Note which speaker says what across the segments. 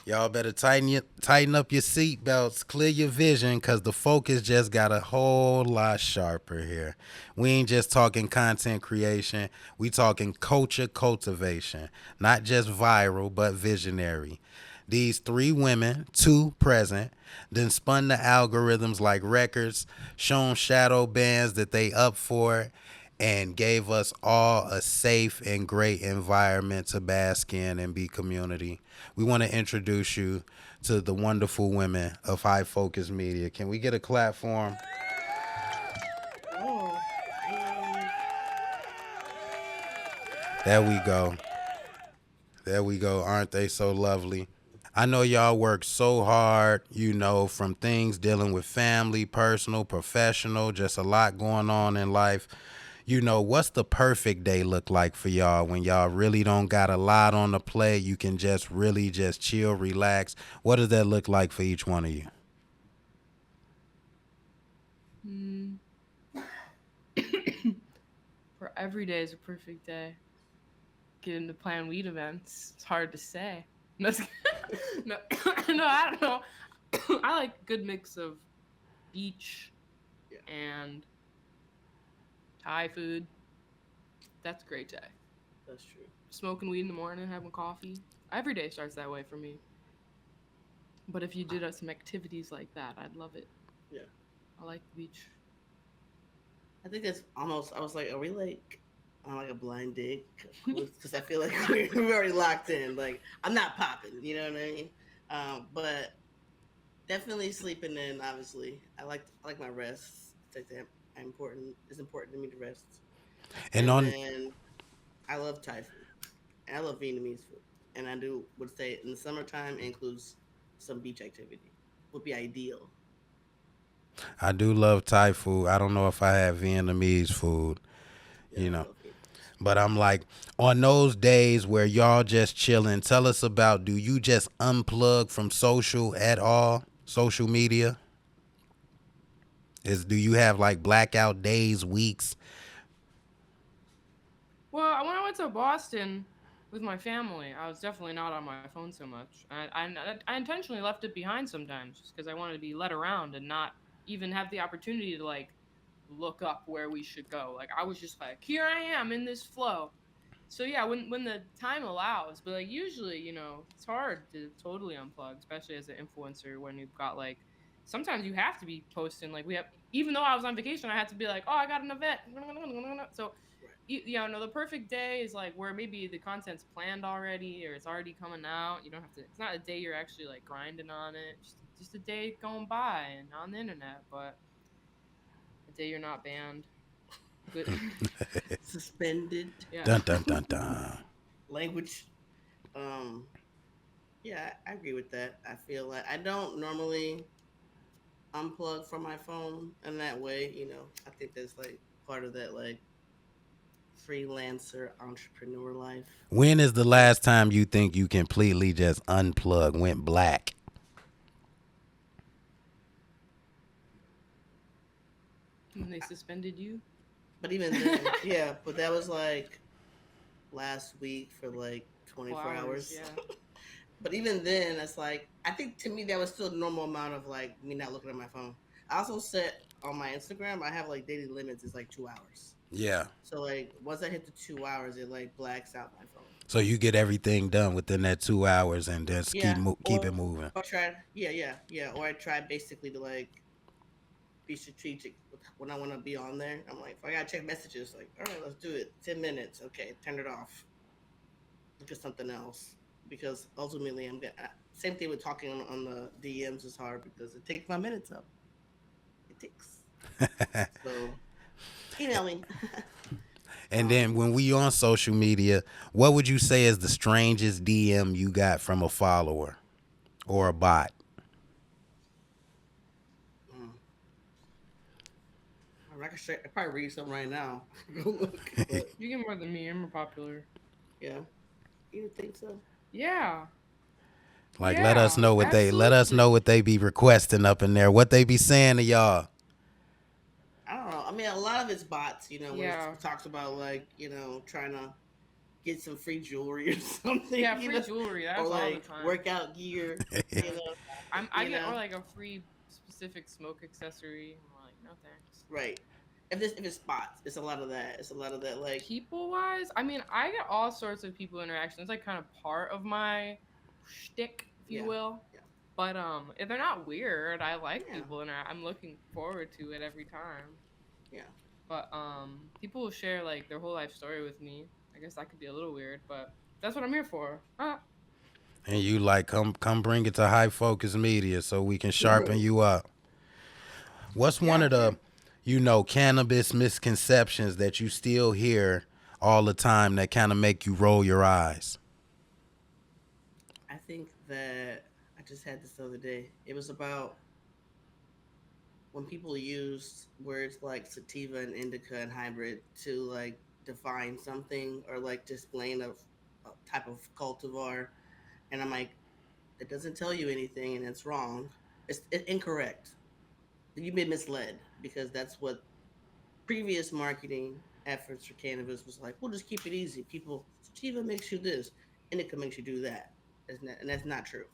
Speaker 1: Y'all better tighten up your seatbelts, clear your vision, cause the focus just got a whole lot sharper here. We ain't just talking content creation, we talking culture cultivation. Not just viral, but visionary. These three women, two present, then spun the algorithms like records, shown shadow bands that they up for it, and gave us all a safe and great environment to bask in and be community. We want to introduce you to the wonderful women of High Focus Media. Can we get a clap for them?
Speaker 2: Oh,
Speaker 1: There we go. There we go. Aren't they so lovely? I know y'all work so hard, from things dealing with family, personal, professional, just a lot going on in life. What's the perfect day look like for y'all when y'all really don't got a lot on the plate? You can just really just chill, relax. What does that look like for each one of you?
Speaker 2: mm, for every day is a perfect day. Get into plan weed events. It's hard to say. No, no, no, I don't know. I like a good mix of beach
Speaker 3: Yeah,
Speaker 2: and Thai food. That's a great day.
Speaker 3: that's true.
Speaker 2: Smoking weed in the morning, having coffee. Every day starts that way for me. But if you did some activities like that, I'd love it.
Speaker 3: Yeah,
Speaker 2: I like the beach.
Speaker 3: I think it's almost. I was like, are we like on like a blind date? Because I feel like we're already locked in. Like I'm not popping. You know what I mean? But definitely sleeping in. Obviously, I like my rest. It's like that. Important. It's important to me to rest.
Speaker 1: And
Speaker 3: And
Speaker 1: on
Speaker 3: then I love Thai food. And I love Vietnamese food. And I do would say in the summertime it includes some beach activity. Would be ideal.
Speaker 1: I do love Thai food. I don't know if I have Vietnamese food,
Speaker 3: Yeah,
Speaker 1: you
Speaker 3: I
Speaker 1: know.
Speaker 3: love Vietnamese food.
Speaker 1: But I'm like, on those days where y'all just chilling, tell us about, do you just unplug from social at all? Social media? Do you have like blackout days, weeks?
Speaker 2: Well, when I went to Boston with my family, I was definitely not on my phone so much. I intentionally left it behind sometimes just because I wanted to be led around and not even have the opportunity to like look up where we should go. Like I was just like, here I am in this flow. So yeah, when the time allows, but like usually, it's hard to totally unplug, especially as an influencer when you've got like sometimes you have to be posting like we have even though I was on vacation, I had to be like, oh, I got an event. So
Speaker 3: Right.
Speaker 2: no, the perfect day is like where maybe the content's planned already or it's already coming out. You don't have to. It's not a day you're actually like grinding on it. Just a day going by and on the internet, but a day you're not banned. Good.
Speaker 3: Suspended
Speaker 2: Yeah.
Speaker 1: Dun dun dun dun.
Speaker 3: language. Um, yeah, I agree with that. I feel like I don't normally unplug from my phone in that way. I think that's like part of that like freelancer entrepreneur life.
Speaker 1: When is the
Speaker 3: Like,
Speaker 1: last time you think you completely just unplugged, went black?
Speaker 2: When they suspended you.
Speaker 3: but even then, yeah. But that was like last week for like
Speaker 2: Couple
Speaker 3: 24
Speaker 2: hours.
Speaker 3: hours.
Speaker 2: Yeah.
Speaker 3: But even then, it's like I think to me that was still a normal amount of like me not looking at my phone. I also set on my Instagram. I have like daily limits. It's like 2 hours.
Speaker 1: Yeah.
Speaker 3: So like once I hit the 2 hours, it like blacks out my phone.
Speaker 1: So you get everything done within that 2 hours and just
Speaker 3: Yeah,
Speaker 1: keep it moving.
Speaker 3: or try. Yeah. Or I try basically to like be strategic with when I want to be on there. I'm like, if I gotta check messages, like, all right, let's do it. 10 minutes. Okay, turn it off. Look at something else because ultimately I'm gonna. Same thing with talking on the DMs is hard because it takes my minutes up. It takes. So email me.
Speaker 1: And then
Speaker 3: um,
Speaker 1: when we on social media, what would you say is the strangest DM you got from a follower or a bot?
Speaker 3: mm, I probably read something right now. Go look, but
Speaker 2: You get more than me. I'm more popular.
Speaker 3: yeah, you think so?
Speaker 2: Yeah.
Speaker 1: Like
Speaker 2: Yeah,
Speaker 1: let us know
Speaker 2: absolutely.
Speaker 1: what they be requesting up in there, what they be saying to y'all.
Speaker 3: I don't know. I mean, a lot of it's bots. When
Speaker 2: Yeah.
Speaker 3: it talks about like trying to get some free jewelry or something.
Speaker 2: Yeah, free jewelry.
Speaker 3: Or
Speaker 2: That's all the
Speaker 3: like
Speaker 2: time.
Speaker 3: workout gear. You
Speaker 2: Yeah.
Speaker 3: know,
Speaker 2: I
Speaker 3: you
Speaker 2: get
Speaker 3: know,
Speaker 2: or like a free specific smoke accessory. I'm like, no thanks.
Speaker 3: right. If it's spots, it's a lot of that. It's a lot of that. Like,
Speaker 2: People wise, I mean, I get all sorts of people interaction. It's like kind of part of my shtick, if you
Speaker 3: yeah,
Speaker 2: will.
Speaker 3: yeah,
Speaker 2: But if they're not weird, I like
Speaker 3: yeah,
Speaker 2: people and I'm looking forward to it every time.
Speaker 3: yeah.
Speaker 2: But people will share like their whole life story with me. I guess that could be a little weird, but that's what I'm here for.
Speaker 1: And you like come bring it to high focus media so we can sharpen you up. What's one
Speaker 2: Yeah,
Speaker 1: of
Speaker 2: sure.
Speaker 1: the cannabis misconceptions that you still hear all the time that kind of make you roll your eyes?
Speaker 3: I think that I just had this the other day. It was about when people use words like sativa and indica and hybrid to like define something or like explain a type of cultivar, and I'm like, it doesn't tell you anything, and it's wrong. It's incorrect. You've been misled because that's what previous marketing efforts for cannabis was like. We'll just keep it easy. People, sativa makes you this, indica makes you do that, and that's not true.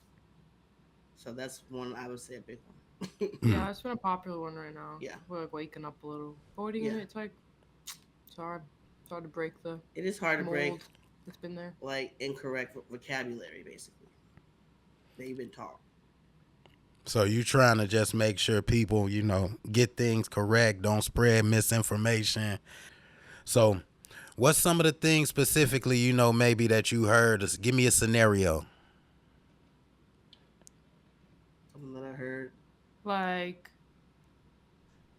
Speaker 3: So that's one I would say a big one.
Speaker 2: Yeah, it's been a popular one right now.
Speaker 3: Yeah,
Speaker 2: We're like waking up a little. But what are you
Speaker 3: yeah.
Speaker 2: gonna? It's like it's hard. It's hard to break the
Speaker 3: It is hard to break
Speaker 2: mold that's been there.
Speaker 3: like incorrect vocabulary, basically that you've been taught.
Speaker 1: So you trying to just make sure people, get things correct, don't spread misinformation. So what's some of the things specifically, maybe that you heard? Just give me a scenario.
Speaker 3: Something that I heard.
Speaker 2: Like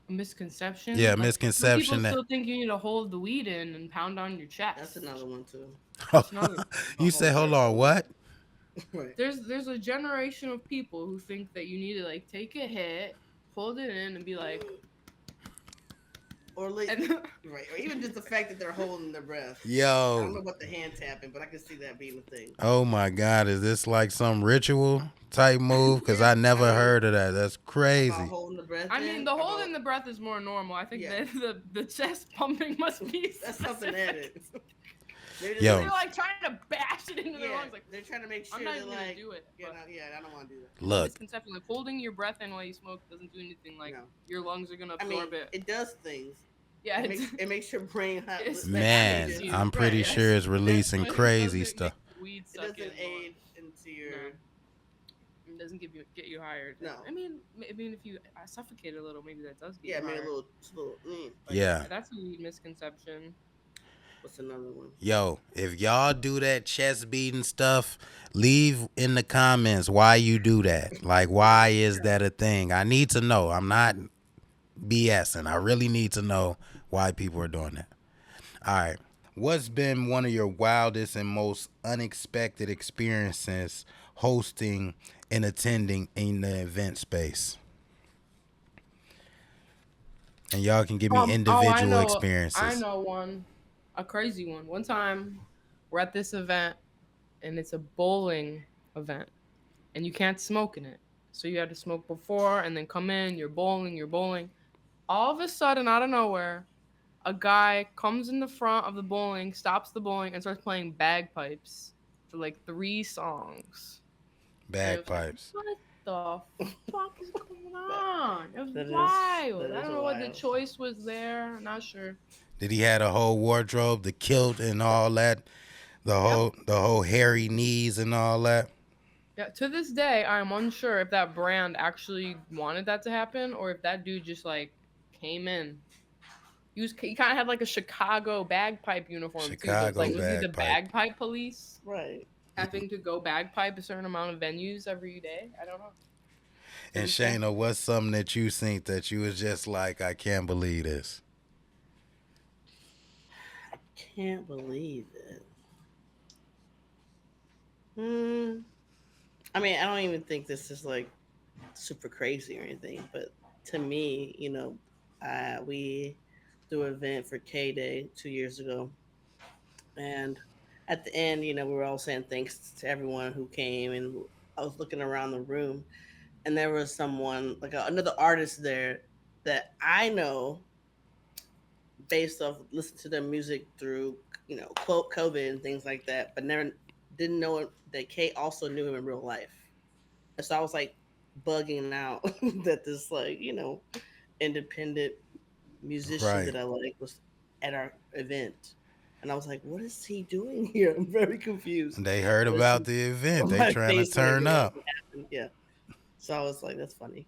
Speaker 2: a misconception.
Speaker 1: Yeah,
Speaker 2: Like some people
Speaker 1: misconception that
Speaker 2: still think you need to hold the weed in and pound on your
Speaker 3: That's
Speaker 2: chest.
Speaker 3: another one too.
Speaker 2: That's another.
Speaker 1: you
Speaker 3: A
Speaker 1: say,
Speaker 3: whole
Speaker 1: hold
Speaker 3: work
Speaker 1: on, what?
Speaker 3: right.
Speaker 2: There's a generation of people who think that you need to like take a hit, hold it in, and be like,
Speaker 3: Or like
Speaker 2: and
Speaker 3: right, or even just the fact that they're holding their breath. I don't know
Speaker 1: Yo,
Speaker 3: about the hand tapping, but I can see that being a thing.
Speaker 1: oh my God, is this like some ritual type move? Because
Speaker 3: Yeah,
Speaker 1: I
Speaker 3: I
Speaker 1: never
Speaker 3: mean,
Speaker 1: heard of that. That's
Speaker 3: about
Speaker 1: crazy.
Speaker 3: holding the breath
Speaker 2: I mean,
Speaker 3: in,
Speaker 2: the holding
Speaker 3: about
Speaker 2: the breath is more normal. I think
Speaker 3: yeah,
Speaker 2: that the chest pumping must be
Speaker 3: that's something added.
Speaker 2: specific.
Speaker 3: They're just
Speaker 2: Because
Speaker 1: Yo,
Speaker 2: they're
Speaker 3: like
Speaker 2: like trying to bash it into their
Speaker 3: yeah,
Speaker 2: lungs. Like,
Speaker 3: they're trying to make
Speaker 2: I'm
Speaker 3: sure
Speaker 2: not
Speaker 3: they're
Speaker 2: even gonna
Speaker 3: like
Speaker 2: do it.
Speaker 3: yeah,
Speaker 2: But
Speaker 3: no, yeah, I don't want to do that.
Speaker 2: it's a
Speaker 1: look,
Speaker 2: misconception. Like holding your breath in while you smoke doesn't do anything. Like
Speaker 3: No,
Speaker 2: your lungs are gonna
Speaker 3: I mean
Speaker 2: absorb it.
Speaker 3: it does things.
Speaker 2: Yeah,
Speaker 3: It makes your brain
Speaker 2: it's, it
Speaker 3: less
Speaker 1: man,
Speaker 2: activates
Speaker 3: changes.
Speaker 2: you.
Speaker 1: I'm pretty
Speaker 3: Right.
Speaker 1: sure
Speaker 2: Yes,
Speaker 1: it's
Speaker 2: that's
Speaker 1: releasing
Speaker 2: what it
Speaker 1: crazy
Speaker 2: doesn't
Speaker 1: stuff.
Speaker 2: make the weed
Speaker 3: It
Speaker 2: suck
Speaker 3: doesn't
Speaker 2: in more.
Speaker 3: aid into
Speaker 2: No,
Speaker 3: your
Speaker 2: it doesn't get you hired.
Speaker 3: no.
Speaker 2: I mean, if you suffocate a little, maybe that does get
Speaker 3: Yeah,
Speaker 2: you
Speaker 3: maybe
Speaker 2: hired.
Speaker 3: a little like
Speaker 1: Yeah.
Speaker 2: That's a weed misconception.
Speaker 3: what's another one?
Speaker 1: Yo, if y'all do that chest beating stuff, leave in the comments why you do that. Like, why is that a thing? I need to know. I'm not BSing. I really need to know why people are doing that. All right. What's been one of your wildest and most unexpected experiences hosting and attending in the event space? And y'all can give me
Speaker 2: Oh,
Speaker 1: individual
Speaker 2: I
Speaker 1: experiences.
Speaker 2: know one, a crazy one. One time, we're at this event, and it's a bowling event, and you can't smoke in it. So you had to smoke before, and then come in. You're bowling. You're bowling. All of a sudden, out of nowhere, a guy comes in the front of the bowling, stops the bowling, and starts playing bagpipes for like 3 songs. And it was like,
Speaker 1: Bagpipes.
Speaker 2: what the fuck is going on? It was
Speaker 3: That
Speaker 2: wild. I
Speaker 3: is
Speaker 2: don't
Speaker 3: a
Speaker 2: know what the
Speaker 3: wild.
Speaker 2: choice was there. I'm not sure.
Speaker 1: Did he had a whole wardrobe, the kilt and all that,
Speaker 2: Yep.
Speaker 1: the whole hairy knees and all that?
Speaker 2: Yeah. To this day, I'm unsure if that brand actually wanted that to happen or if that dude just like came in. He kind of had like a Chicago bagpipe uniform too, but it's
Speaker 1: Chicago
Speaker 2: like, was he the
Speaker 1: bagpipe.
Speaker 2: bagpipe police?
Speaker 3: Right.
Speaker 2: Having to go bagpipe a certain amount of venues every day? I don't know.
Speaker 1: And
Speaker 2: Pretty sad.
Speaker 1: Shayna, what's something that you seen that you was just like, I can't believe this?
Speaker 3: I can't believe it. Hmm. I mean, I don't even think this is like super crazy or anything, but to me, we threw an event for K Day 2 years ago, and at the end, we were all saying thanks to everyone who came, and I was looking around the room, and there was someone like another artist there that I know based off listening to their music through quote COVID and things like that, but never didn't know that Kate also knew him in real life. And so I was like bugging out that this like independent musician
Speaker 1: Right.
Speaker 3: that I like was at our event. And I was like, what is he doing here? I'm very confused.
Speaker 1: They heard
Speaker 3: But it's
Speaker 1: about
Speaker 3: just
Speaker 1: the event.
Speaker 3: on
Speaker 1: They
Speaker 3: my
Speaker 1: trying to
Speaker 3: face whenever
Speaker 1: turn
Speaker 3: that
Speaker 1: up.
Speaker 3: would happen. Yeah. So I was like, that's funny.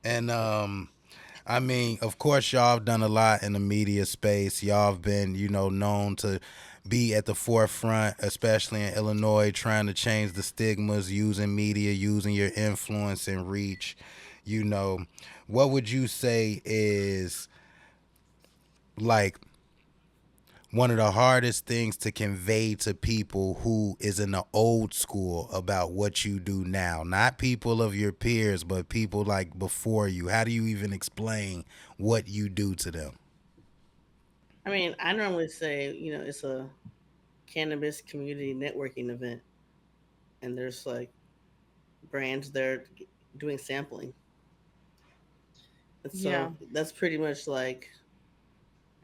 Speaker 1: And I mean, of course, y'all have done a lot in the media space. Y'all have been, known to be at the forefront, especially in Illinois, trying to change the stigmas, using media, using your influence and reach. You know, what would you say is like one of the hardest things to convey to people who is in the old school about what you do now? Not people of your peers, but people like before you. How do you even explain what you do to them?
Speaker 3: I mean, I normally say, it's a cannabis community networking event, and there's like brands there doing sampling. And
Speaker 2: Yeah.
Speaker 3: so that's pretty much like,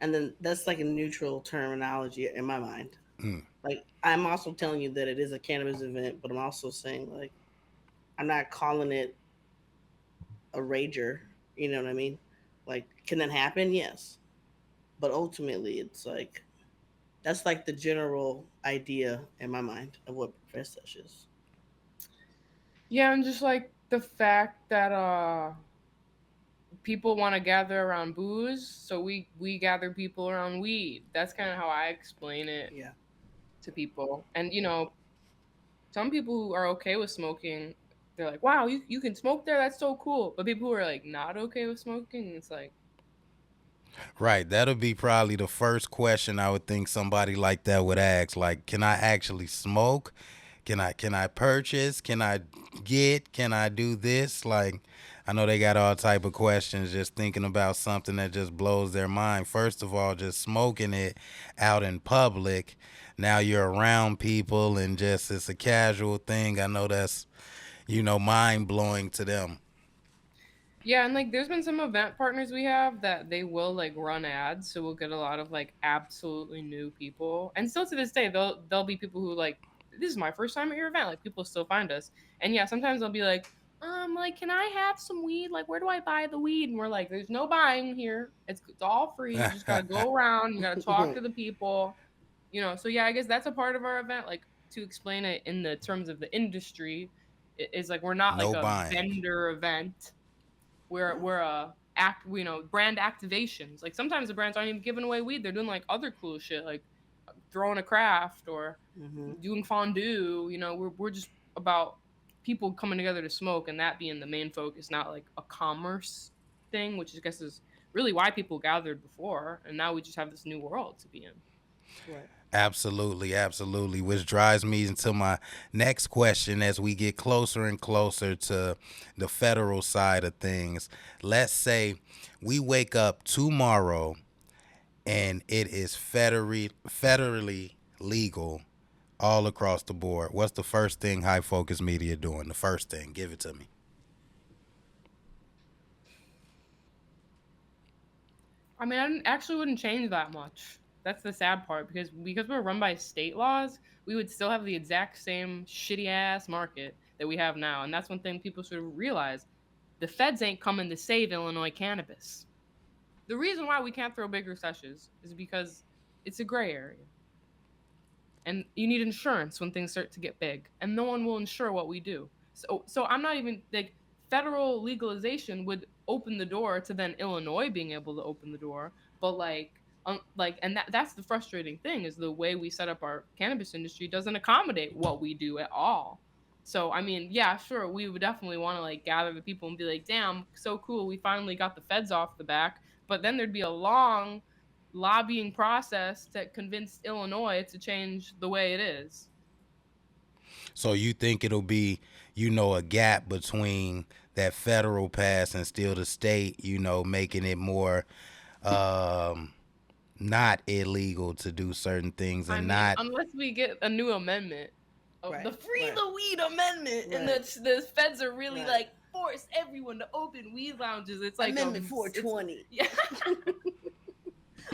Speaker 3: and then that's like a neutral terminology in my mind.
Speaker 1: Mm.
Speaker 3: Like, I'm also telling you that it is a cannabis event, but I'm also saying, like, I'm not calling it a rager. You know what I mean? Like, can that happen? Yes. But ultimately, it's like, that's like the general idea in my mind of what Profess Sesh is.
Speaker 2: Yeah, and just like the fact that people want to gather around booze, so we gather people around weed. That's kind of how I explain it
Speaker 3: Yeah.
Speaker 2: to people. And some people who are okay with smoking, they're like, "Wow, you can smoke there? That's so cool." But people who are like not okay with smoking, it's like,
Speaker 1: Right. That'll be probably the first question I would think somebody like that would ask. Like, can I actually smoke? Can I purchase? Can I do this? Like, I know they got all type of questions just thinking about something that just blows their mind. First of all, just smoking it out in public. Now you're around people and just it's a casual thing. I know that's, mind blowing to them.
Speaker 2: yeah, and like there's been some event partners we have that they will like run ads, so we'll get a lot of like absolutely new people. And still to this day, there'll be people who like, this is my first time at your event. Like people still find us. And yeah, sometimes they'll be like, can I have some weed? Like, where do I buy the weed? And we're like, there's no buying here. It's all free. You just gotta go around, you gotta talk to the people. So yeah, I guess that's a part of our event, like to explain it in the terms of the industry, is like we're not like
Speaker 1: No
Speaker 2: a
Speaker 1: buying.
Speaker 2: vendor event. We're a act brand activations. Like sometimes the brands aren't even giving away weed, they're doing like other cool shit, like throwing a craft or
Speaker 3: Hmm.
Speaker 2: doing fondue. We're just about people coming together to smoke, and that being the main focus, not like a commerce thing, which I guess is really why people gathered before, and now we just have this new world to be in.
Speaker 3: Right.
Speaker 1: Absolutely, absolutely. Which drives me into my next question as we get closer and closer to the federal side of things. Let's say we wake up tomorrow and it is federally legal all across the board. What's the first thing High Focus Media doing? The first thing, give it to me.
Speaker 2: I mean, actually wouldn't change that much. That's the sad part, because we're run by state laws, we would still have the exact same shitty ass market that we have now, and that's one thing people should realize: the feds ain't coming to save Illinois cannabis. The reason why we can't throw bigger sessions is because it's a gray area, and you need insurance when things start to get big, and no one will insure what we do. So I'm not even like, federal legalization would open the door to then Illinois being able to open the door, but and that's the frustrating thing, is the way we set up our cannabis industry doesn't accommodate what we do at all. So I mean, yeah, sure, we would definitely want to like gather the people and be like, damn, so cool, we finally got the feds off the back. But then there'd be a long lobbying process to convince Illinois to change the way it is.
Speaker 1: So you think it'll be, a gap between that federal pass and still the state, making it more um not illegal to do certain things
Speaker 2: I
Speaker 1: and
Speaker 2: mean,
Speaker 1: not
Speaker 2: unless we get a new amendment. the
Speaker 3: Right.
Speaker 2: free
Speaker 3: Right.
Speaker 2: the weed amendment, and
Speaker 3: Right.
Speaker 2: the feds are really
Speaker 3: Right.
Speaker 2: like force everyone to open weed lounges. It's like
Speaker 3: Amendment
Speaker 2: it's
Speaker 3: 420.
Speaker 2: yeah,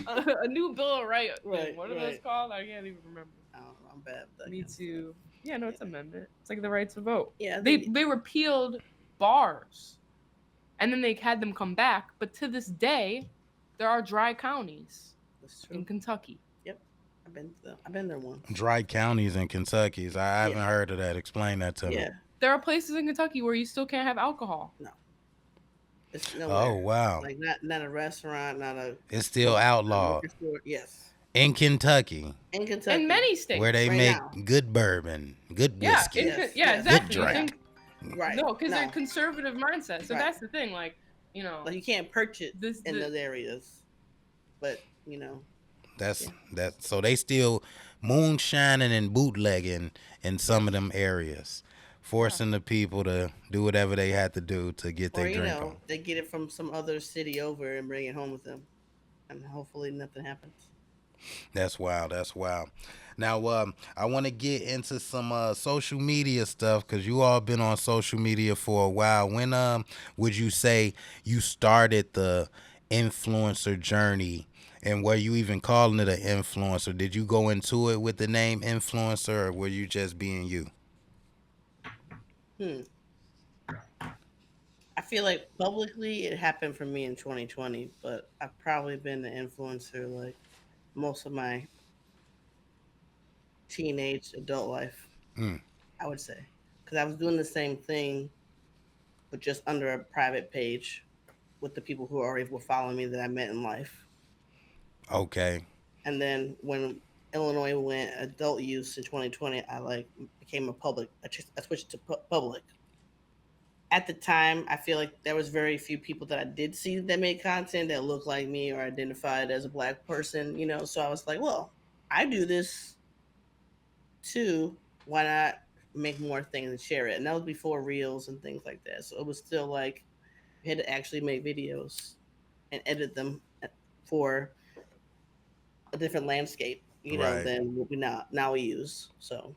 Speaker 2: a new bill of right thing.
Speaker 3: Right.
Speaker 2: What are those
Speaker 3: Right.
Speaker 2: call? I can't even remember.
Speaker 3: I don't know. I'm bad with that
Speaker 2: Me
Speaker 3: kind of stuff.
Speaker 2: too. Yeah, no, it's
Speaker 3: Yeah.
Speaker 2: amendment. It's like the right to vote.
Speaker 3: Yeah. I
Speaker 2: They
Speaker 3: think
Speaker 2: they repealed bars, and then they had them come back. But to this day, there are dry counties
Speaker 3: that's
Speaker 2: in
Speaker 3: true.
Speaker 2: Kentucky.
Speaker 3: Yep. I've been there once.
Speaker 1: Dry counties in Kentucky. I
Speaker 3: Yeah.
Speaker 1: haven't heard of that. Explain that to me.
Speaker 3: Yeah.
Speaker 2: There are places in Kentucky where you still can't have alcohol.
Speaker 3: No. It's
Speaker 1: Oh,
Speaker 3: nowhere.
Speaker 1: wow.
Speaker 3: Like not a restaurant, not a
Speaker 1: It's still outlawed
Speaker 3: liquor store. Yes.
Speaker 1: in Kentucky,
Speaker 3: In
Speaker 2: In
Speaker 3: Kentucky.
Speaker 2: many
Speaker 1: where they
Speaker 2: states.
Speaker 3: Right
Speaker 1: make
Speaker 3: now.
Speaker 1: good bourbon, good
Speaker 2: Yeah,
Speaker 1: whiskey,
Speaker 2: yeah,
Speaker 3: Yes.
Speaker 1: good
Speaker 2: exactly.
Speaker 3: Yeah.
Speaker 1: drink.
Speaker 3: Right.
Speaker 2: No, because they're
Speaker 3: No.
Speaker 2: conservative mindset. So
Speaker 3: Right.
Speaker 2: that's the thing. Like, you know,
Speaker 3: Like you can't purchase
Speaker 2: this
Speaker 3: in
Speaker 2: the
Speaker 3: those areas. But
Speaker 1: That's
Speaker 3: yeah.
Speaker 1: that. So they still moonshining and bootlegging in some of
Speaker 3: Yes.
Speaker 1: them areas,
Speaker 2: yeah.
Speaker 1: forcing the people to do whatever they had to do to get
Speaker 3: Or
Speaker 1: their drink on.
Speaker 3: they get it from some other city over and bring it home with them, and hopefully nothing happens.
Speaker 1: That's wild. That's wild. Now, I want to get into some social media stuff because you all been on social media for a while. When would you say you started the influencer journey, and were you even calling it an influencer? Did you go into it with the name influencer, or were you just being you?
Speaker 3: Hmm. I feel like publicly it happened for me in 2020, but I've probably been an influencer like most of my teenage adult life.
Speaker 1: Mm,
Speaker 3: I would say because I was doing the same thing, but just under a private page with the people who already were following me that I met in life.
Speaker 1: okay.
Speaker 3: And then when Illinois went adult use in 2020, I like became a public. I switched to public. At the time, I feel like there was very few people that I did see that made content that looked like me or identified as a black person. So I was like, well, I do this too. Why not make more things and share it? And that was before reels and things like that. So it was still like you had to actually make videos and edit them for a different landscape,
Speaker 1: Right.
Speaker 3: than what we now we use. So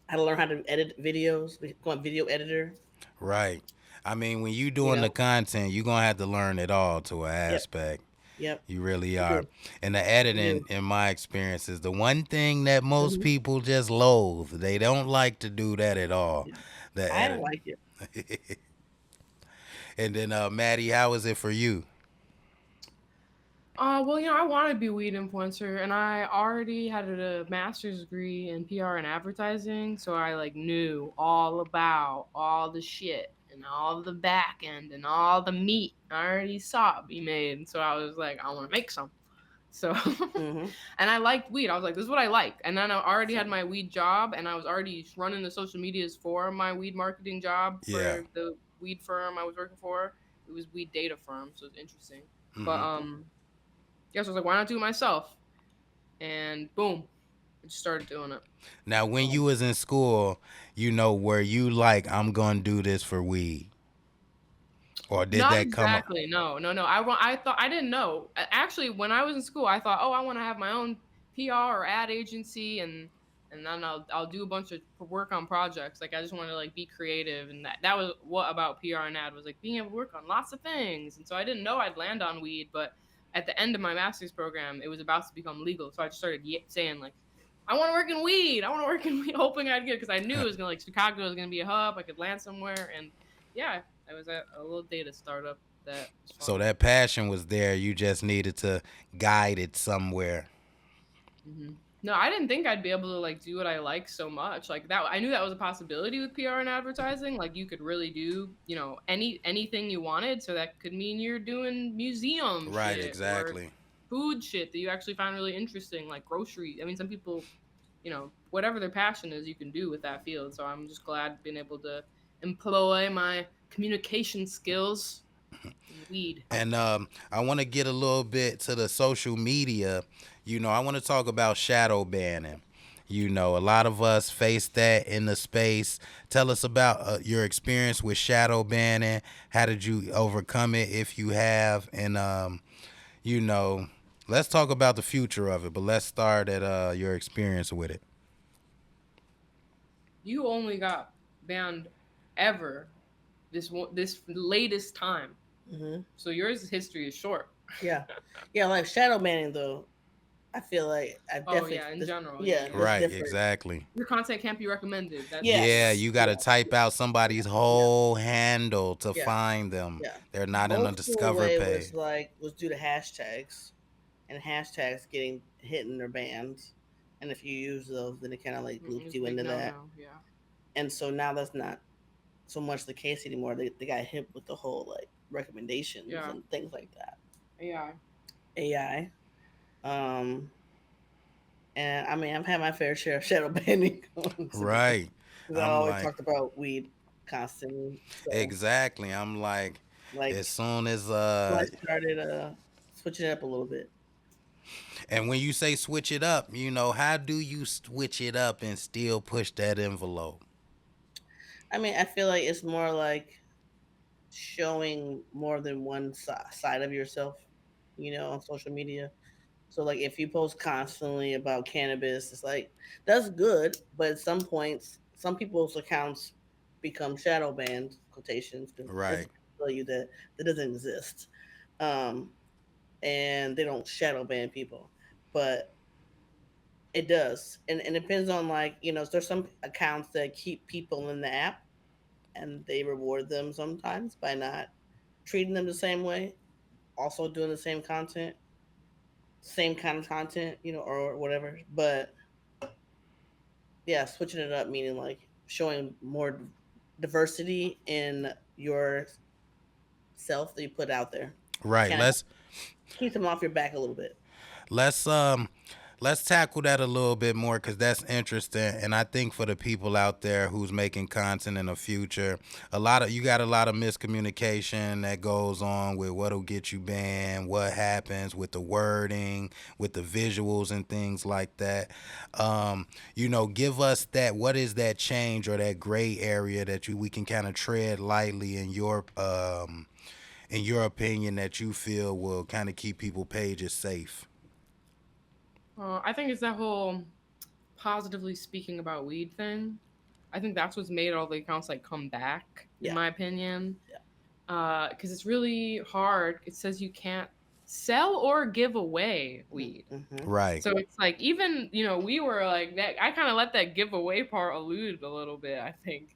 Speaker 3: I had to learn how to edit videos, become a video editor.
Speaker 1: Right. I mean, when you
Speaker 3: You
Speaker 1: doing the
Speaker 3: know,
Speaker 1: content, you gonna have to learn it all to an
Speaker 3: yep,
Speaker 1: aspect.
Speaker 3: yep,
Speaker 1: You really
Speaker 3: you
Speaker 1: are.
Speaker 3: do,
Speaker 1: And the
Speaker 3: you
Speaker 1: editing,
Speaker 3: do.
Speaker 1: in my experience, is the one thing that most
Speaker 3: Hmm.
Speaker 1: people just loathe. They don't like to do that at all.
Speaker 3: Yeah.
Speaker 1: The
Speaker 3: I didn't
Speaker 1: editing.
Speaker 3: like it.
Speaker 1: And then, Maddie, how is it for you?
Speaker 2: Well, I want to be a weed influencer, and I already had a master's degree in PR and advertising, so I like knew all about all the shit and all the back end and all the meat. I already saw it be made, so I was like, I want to make some. So,
Speaker 3: Hmm.
Speaker 2: and I liked weed. I was like, this is what I like. And then I already had
Speaker 3: Same.
Speaker 2: my weed job, and I was already running the social medias for my weed marketing job
Speaker 1: Yeah.
Speaker 2: for the weed firm I was working for. It was weed data firm, so it's interesting. But
Speaker 1: Hmm.
Speaker 2: yeah, so I was like, why not do it myself? And boom, I just started doing it.
Speaker 1: Now, when
Speaker 3: Um,
Speaker 1: you was in school, were you like, I'm gonna do this for weed, or did
Speaker 2: Not
Speaker 1: that come up?
Speaker 2: exactly. No, no, no. I thought I didn't know. Actually, when I was in school, I thought, oh, I want to have my own PR or ad agency, and then I'll do a bunch of work on projects. Like I just wanted to like be creative, and that was what about PR and ad was like being able to work on lots of things. And so I didn't know I'd land on weed, but at the end of my master's program, it was about to become legal. So I just started saying like, I want to work in weed. I want to work in weed, hoping I'd get it because I knew it was gonna like Chicago was gonna be a hub. I could land somewhere, and yeah, I was at a little data startup that was
Speaker 1: So
Speaker 2: fun.
Speaker 1: that passion was there. You just needed to guide it somewhere.
Speaker 2: No, I didn't think I'd be able to like do what I like so much. Like that, I knew that was a possibility with PR and advertising. Like you could really do, anything you wanted. So that could mean you're doing museum
Speaker 1: Right.
Speaker 2: shit or
Speaker 1: Exactly.
Speaker 2: food shit that you actually found really interesting, like grocery. I mean, some people, whatever their passion is, you can do with that field. So I'm just glad being able to employ my communication skills in weed.
Speaker 1: And I want to get a little bit to the social media. I want to talk about shadow banning. A lot of us face that in the space. Tell us about your experience with shadow banning. How did you overcome it, if you have? And you know, let's talk about the future of it. But let's start at your experience with it.
Speaker 2: You only got banned ever this latest time.
Speaker 3: Hmm.
Speaker 2: So yours history is short.
Speaker 3: Yeah, yeah. Like shadow banning though, I feel like I
Speaker 2: Oh
Speaker 3: definitely
Speaker 2: yeah, in
Speaker 3: this.
Speaker 2: general, yeah,
Speaker 3: Yeah,
Speaker 2: yeah.
Speaker 3: that's
Speaker 1: Right,
Speaker 3: different.
Speaker 1: exactly.
Speaker 2: Your content can't be recommended.
Speaker 1: Yeah,
Speaker 3: Yes.
Speaker 1: you got
Speaker 2: Yeah,
Speaker 1: to type out somebody's
Speaker 3: Yeah.
Speaker 1: whole handle to
Speaker 3: Yeah.
Speaker 1: find them.
Speaker 3: Yeah.
Speaker 1: They're not in a
Speaker 3: Old school
Speaker 1: discover
Speaker 3: way was
Speaker 1: page.
Speaker 3: like was due to hashtags and hashtags getting hit in their bands. And if you use those, then it kind of like loops
Speaker 2: it's
Speaker 3: you
Speaker 2: big
Speaker 3: into
Speaker 2: no
Speaker 3: that.
Speaker 2: no. Yeah.
Speaker 3: And so now that's not so much the case anymore. They got hit with the whole like recommendations
Speaker 2: Yeah.
Speaker 3: and things like that.
Speaker 2: AI.
Speaker 3: AI. Um, and I mean, I've had my fair share of shadow banning because
Speaker 1: Right.
Speaker 3: I
Speaker 1: I'm
Speaker 3: always
Speaker 1: like,
Speaker 3: talked about weed constantly. So
Speaker 1: exactly. I'm like,
Speaker 3: like,
Speaker 1: as soon as
Speaker 3: so I started switching it up a little bit.
Speaker 1: and when you say switch it up, how do you switch it up and still push that envelope?
Speaker 3: I mean, I feel like it's more like showing more than one side of yourself, on social media. So like if you post constantly about cannabis, it's like that's good, but at some points, some people's accounts become shadow banned quotations because it's
Speaker 1: Right.
Speaker 3: tell you that that doesn't exist, um, and they don't shadow ban people, but it does, and it depends on like there's some accounts that keep people in the app and they reward them sometimes by not treating them the same way, also doing the same kind of content, or whatever. But yeah, switching it up, meaning like showing more diversity in your self that you put out there.
Speaker 1: Right.
Speaker 3: Kind of keeps them off your back a little bit.
Speaker 1: Let's um let's tackle that a little bit more because that's interesting. And I think for the people out there who's making content in the future, you got a lot of miscommunication that goes on with what'll get you banned, what happens with the wording, with the visuals and things like that. Give us that. What is that change or that gray area that we can kind of tread lightly in your opinion that you feel will kind of keep people pages safe?
Speaker 2: I think it's that whole positively speaking about weed thing. I think that's what's made all the accounts like come back, in
Speaker 3: Yeah,
Speaker 2: my opinion.
Speaker 3: yeah.
Speaker 2: Because it's really hard. It says you can't sell or give away weed.
Speaker 3: Mm-hmm.
Speaker 1: Right.
Speaker 2: So it's like even we were like that. I kind of let that giveaway part elude a little bit. I think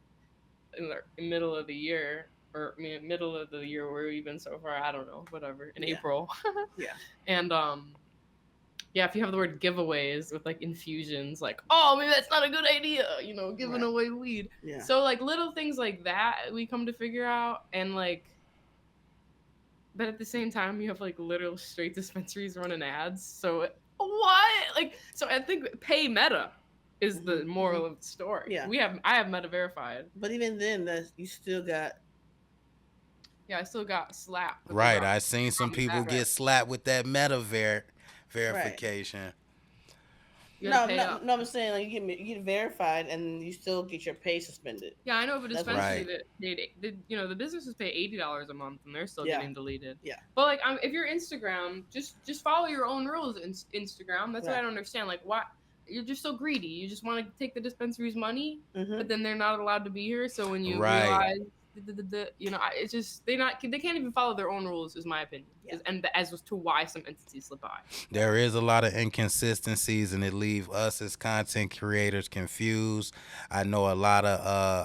Speaker 2: in middle of the year or middle of the year where we've been so far. I don't know, whatever in
Speaker 3: Yeah,
Speaker 2: April,
Speaker 3: yeah,
Speaker 2: and yeah, if you have the word giveaways with like infusions, like, oh, maybe that's not a good idea, giving
Speaker 3: right.
Speaker 2: away weed.
Speaker 3: Yeah,
Speaker 2: So like little things like that we come to figure out, and like, but at the same time, you have like literal straight dispensaries running ads. So what? Like, so I think pay Meta is
Speaker 3: mm-hmm.
Speaker 2: the
Speaker 3: Mm-hmm.
Speaker 2: moral of the story.
Speaker 3: Yeah.
Speaker 2: I have Meta verified.
Speaker 3: But even then, that you still got
Speaker 2: Yeah, I still got slapped, but they
Speaker 1: Right.
Speaker 2: brought
Speaker 1: I seen some
Speaker 2: me
Speaker 1: people
Speaker 2: back.
Speaker 3: right,
Speaker 1: get slapped with that
Speaker 3: right.
Speaker 1: verification.
Speaker 2: You got to
Speaker 3: No,
Speaker 2: pay
Speaker 3: no,
Speaker 2: up.
Speaker 3: no. I'm saying like you get verified and you still get your pay suspended.
Speaker 2: Yeah, I know of a
Speaker 3: That's what I'm
Speaker 2: dispensary
Speaker 3: saying.
Speaker 1: Right.
Speaker 2: that the businesses pay $80 a month and they're still
Speaker 3: Yeah,
Speaker 2: getting deleted.
Speaker 3: yeah,
Speaker 2: But like, if you're Instagram, just follow your own rules. In Instagram, that's what I
Speaker 3: right.
Speaker 2: don't understand. Like, why you're just so greedy? You just want to take the dispensary's money,
Speaker 3: Mm-hmm.
Speaker 2: but then they're not allowed to be here. So when you
Speaker 1: Right.
Speaker 2: realize, it's just they can't even follow their own rules, is my opinion.
Speaker 3: Yeah.
Speaker 2: And as to why some entities slip by.
Speaker 1: There is a lot of inconsistencies, and it leave us as content creators confused. I know a lot of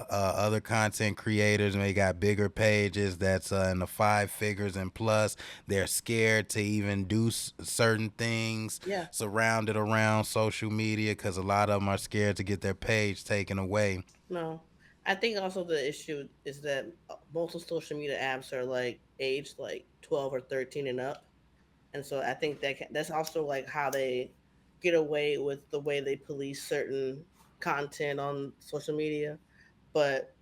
Speaker 1: other content creators, and they got bigger pages that's in the five figures and plus. They're scared to even do certain things
Speaker 3: Yeah.
Speaker 1: surrounded around social media because a lot of them are scared to get their page taken away.
Speaker 3: No, I think also the issue is that most of social media apps are like aged like 12 or 13 and up, and so I think that's also like how they get away with the way they police certain content on social media. But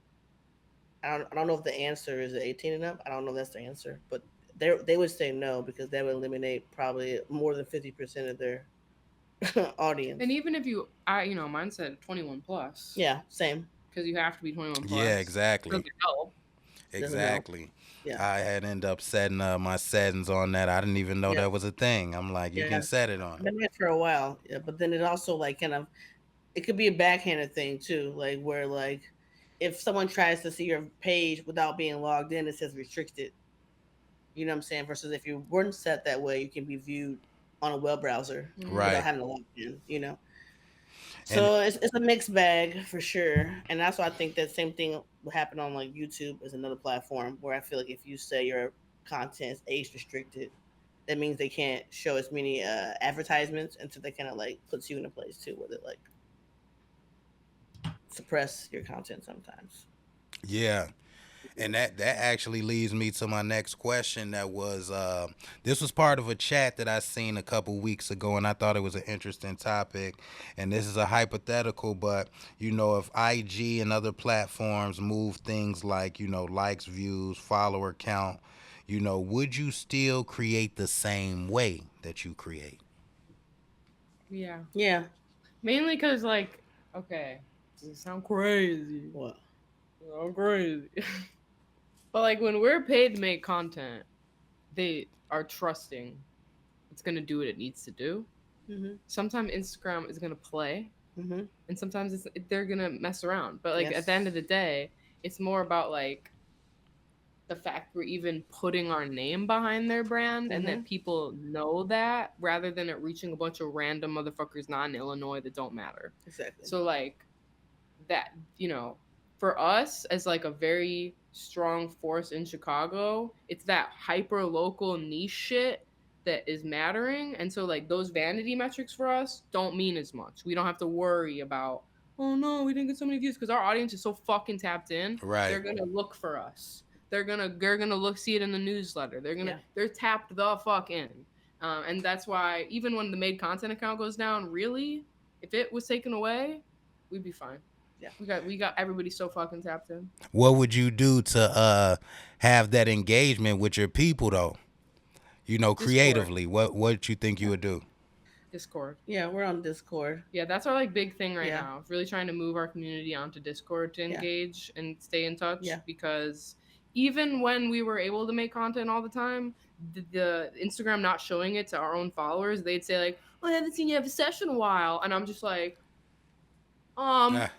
Speaker 3: I don't know if the answer is 18 and up. I don't know if that's the answer, but they would say no because that would eliminate probably more than 50% of their
Speaker 2: And
Speaker 3: audience.
Speaker 2: even if mine said 21 plus
Speaker 3: Yeah, same.
Speaker 2: because you have to be 21
Speaker 1: Yeah,
Speaker 2: plus.
Speaker 1: exactly.
Speaker 2: Doesn't help.
Speaker 3: Doesn't help.
Speaker 1: Exactly.
Speaker 3: Yeah,
Speaker 1: I had end up setting my settings on that. I didn't even know
Speaker 3: yeah,
Speaker 1: that was a thing. I'm like, you
Speaker 3: yeah.
Speaker 1: can set it on.
Speaker 3: Been there for a while, yeah, but then it also like kind of it could be a backhanded thing too, like where like if someone tries to see your page without being logged in, it says restricted. You know what I'm saying? Versus if you weren't set that way, you can be viewed on a web browser
Speaker 2: Mm-hmm.
Speaker 3: without
Speaker 1: Right.
Speaker 3: having to log in.
Speaker 1: And
Speaker 3: So it's a mixed bag for sure, and that's why I think that same thing will happen on like YouTube is another platform where I feel like if you say your content is age restricted, that means they can't show as many advertisements until they kind of like puts you in a place too where they like suppress your content sometimes.
Speaker 1: yeah. And that actually leads me to my next question. That was this was part of a chat that I seen a couple weeks ago, and I thought it was an interesting topic. And this is a hypothetical, but if IG and other platforms move things like likes, views, follower count, would you still create the same way that you create?
Speaker 2: Yeah.
Speaker 3: Yeah.
Speaker 2: Mainly because, like, okay, this sound crazy.
Speaker 3: What?
Speaker 2: I'm crazy. But, like, when we're paid to make content, they are trusting it's going to do what it needs to do.
Speaker 3: Mhm.
Speaker 2: Sometimes Instagram is going to play,
Speaker 3: Mhm.
Speaker 2: and sometimes they're going to mess around. But, like, at the end
Speaker 3: Yes.
Speaker 2: of the day, it's more about, like, the fact we're even putting our name behind their brand and that
Speaker 3: Mhm.
Speaker 2: people know that rather than it reaching a bunch of random motherfuckers not in Illinois that don't matter.
Speaker 3: Exactly.
Speaker 2: So like that, for us as like a very strong force in Chicago, it's that hyper local niche shit that is mattering. And so like those vanity metrics for us don't mean as much. We don't have to worry about, oh no, we didn't get so many views because our audience is so fucking tapped in.
Speaker 1: Right.
Speaker 2: They're gonna look for us. They're gonna look see it in the newsletter.
Speaker 3: Yeah.
Speaker 2: They're tapped the fuck in. And that's why even when the made content account goes down, really, if it was taken away, we'd be fine.
Speaker 3: Yeah.
Speaker 2: We got everybody so fucking tapped in.
Speaker 1: What would you do to have that engagement with your people though?
Speaker 2: Discord.
Speaker 1: Creatively, what you think you
Speaker 3: Yeah.
Speaker 1: would do?
Speaker 2: Discord.
Speaker 3: Yeah. We're on Discord.
Speaker 2: Yeah, that's our like big thing right
Speaker 3: Yeah.
Speaker 2: now. Really trying to move our community onto Discord to
Speaker 3: Yeah.
Speaker 2: engage and stay in touch
Speaker 3: Yeah.
Speaker 2: because even when we were able to make content all the time, the Instagram not showing it to our own followers, they'd say like, "Oh, I haven't seen you have a session in a while," and I'm just like,
Speaker 1: Ah,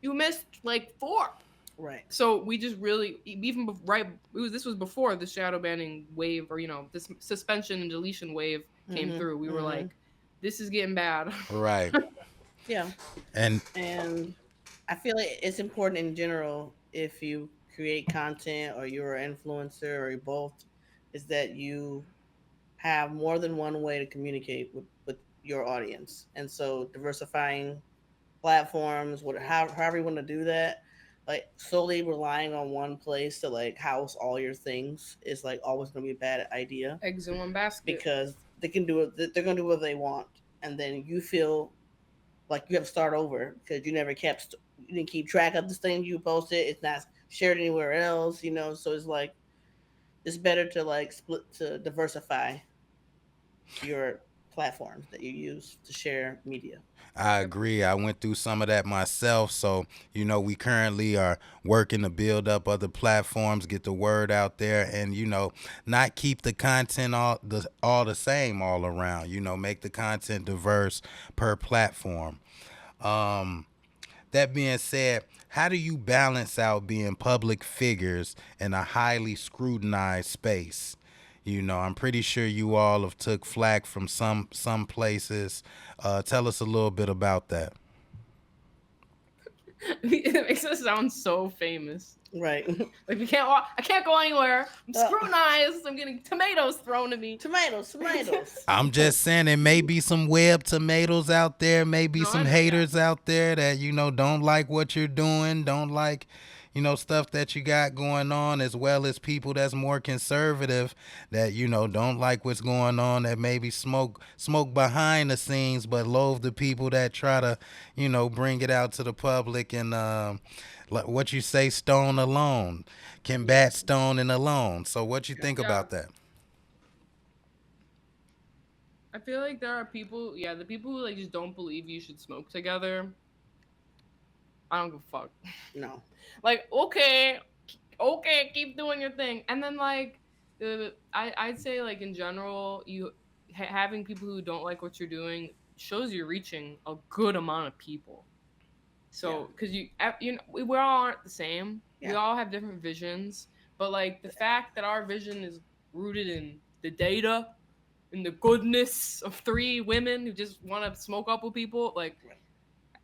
Speaker 2: you missed like four.
Speaker 3: Right.
Speaker 2: So we just really even right this was before the shadow banning wave or this suspension and deletion wave came
Speaker 3: Mhm.
Speaker 2: through. We were
Speaker 3: Mhm.
Speaker 2: like, this is getting bad.
Speaker 1: right.
Speaker 3: Yeah.
Speaker 1: And
Speaker 3: And I feel like it's important in general if you create content or you're an influencer or you're both, is that you have more than one way to communicate with your audience. And so diversifying platforms, however you want to do that, like solely relying on one place to like house all your things is like always going to be a bad idea
Speaker 2: Eggs in one basket.
Speaker 3: because they can do it. They're going to do what they want, and then you feel like you have to start over because you didn't keep track of this thing you posted. It's not shared anywhere else, So it's like it's better to like split to diversify your platforms that you use to share media.
Speaker 1: I
Speaker 2: Yep.
Speaker 1: agree. I went through some of that myself. So, we currently are working to build up other platforms, get the word out there, and not keep the content all the same all around. Make the content diverse per platform. Um, that being said, how do you balance out being public figures in a highly scrutinized space? I'm pretty sure you all have took flack from some places. Tell us a little bit about that.
Speaker 2: It makes us sound so famous.
Speaker 3: Right.
Speaker 2: Like we can't walk. I can't go anywhere. I'm
Speaker 3: uh,
Speaker 2: scrutinized. I'm getting tomatoes thrown at me.
Speaker 3: tomatoes, tomatoes.
Speaker 1: I'm just saying there may be some web tomatoes out there, maybe
Speaker 2: No,
Speaker 1: some
Speaker 2: yeah.
Speaker 1: haters out there that don't like what you're doing, don't like stuff that you got going on, as well as people that's more conservative that don't like what's going on, that maybe smoke behind the scenes but loathe the people that try to bring it out to the public and like what you say, stone alone, combat stone and alone. So what you think
Speaker 2: Yeah.
Speaker 1: about that?
Speaker 2: I feel like there are people. Yeah, the people who like just don't believe you should smoke together. I don't give a fuck.
Speaker 3: No.
Speaker 2: Like okay, keep doing your thing. And then like I'd say like in general, you having people who don't like what you're doing shows you're reaching a good amount of people.
Speaker 3: Yeah.
Speaker 2: So, because we all aren't the same. We
Speaker 3: Yeah.
Speaker 2: all have different visions. But like the fact that our vision is rooted in the data, in the goodness of three women who just want to smoke up with people, like
Speaker 3: Right.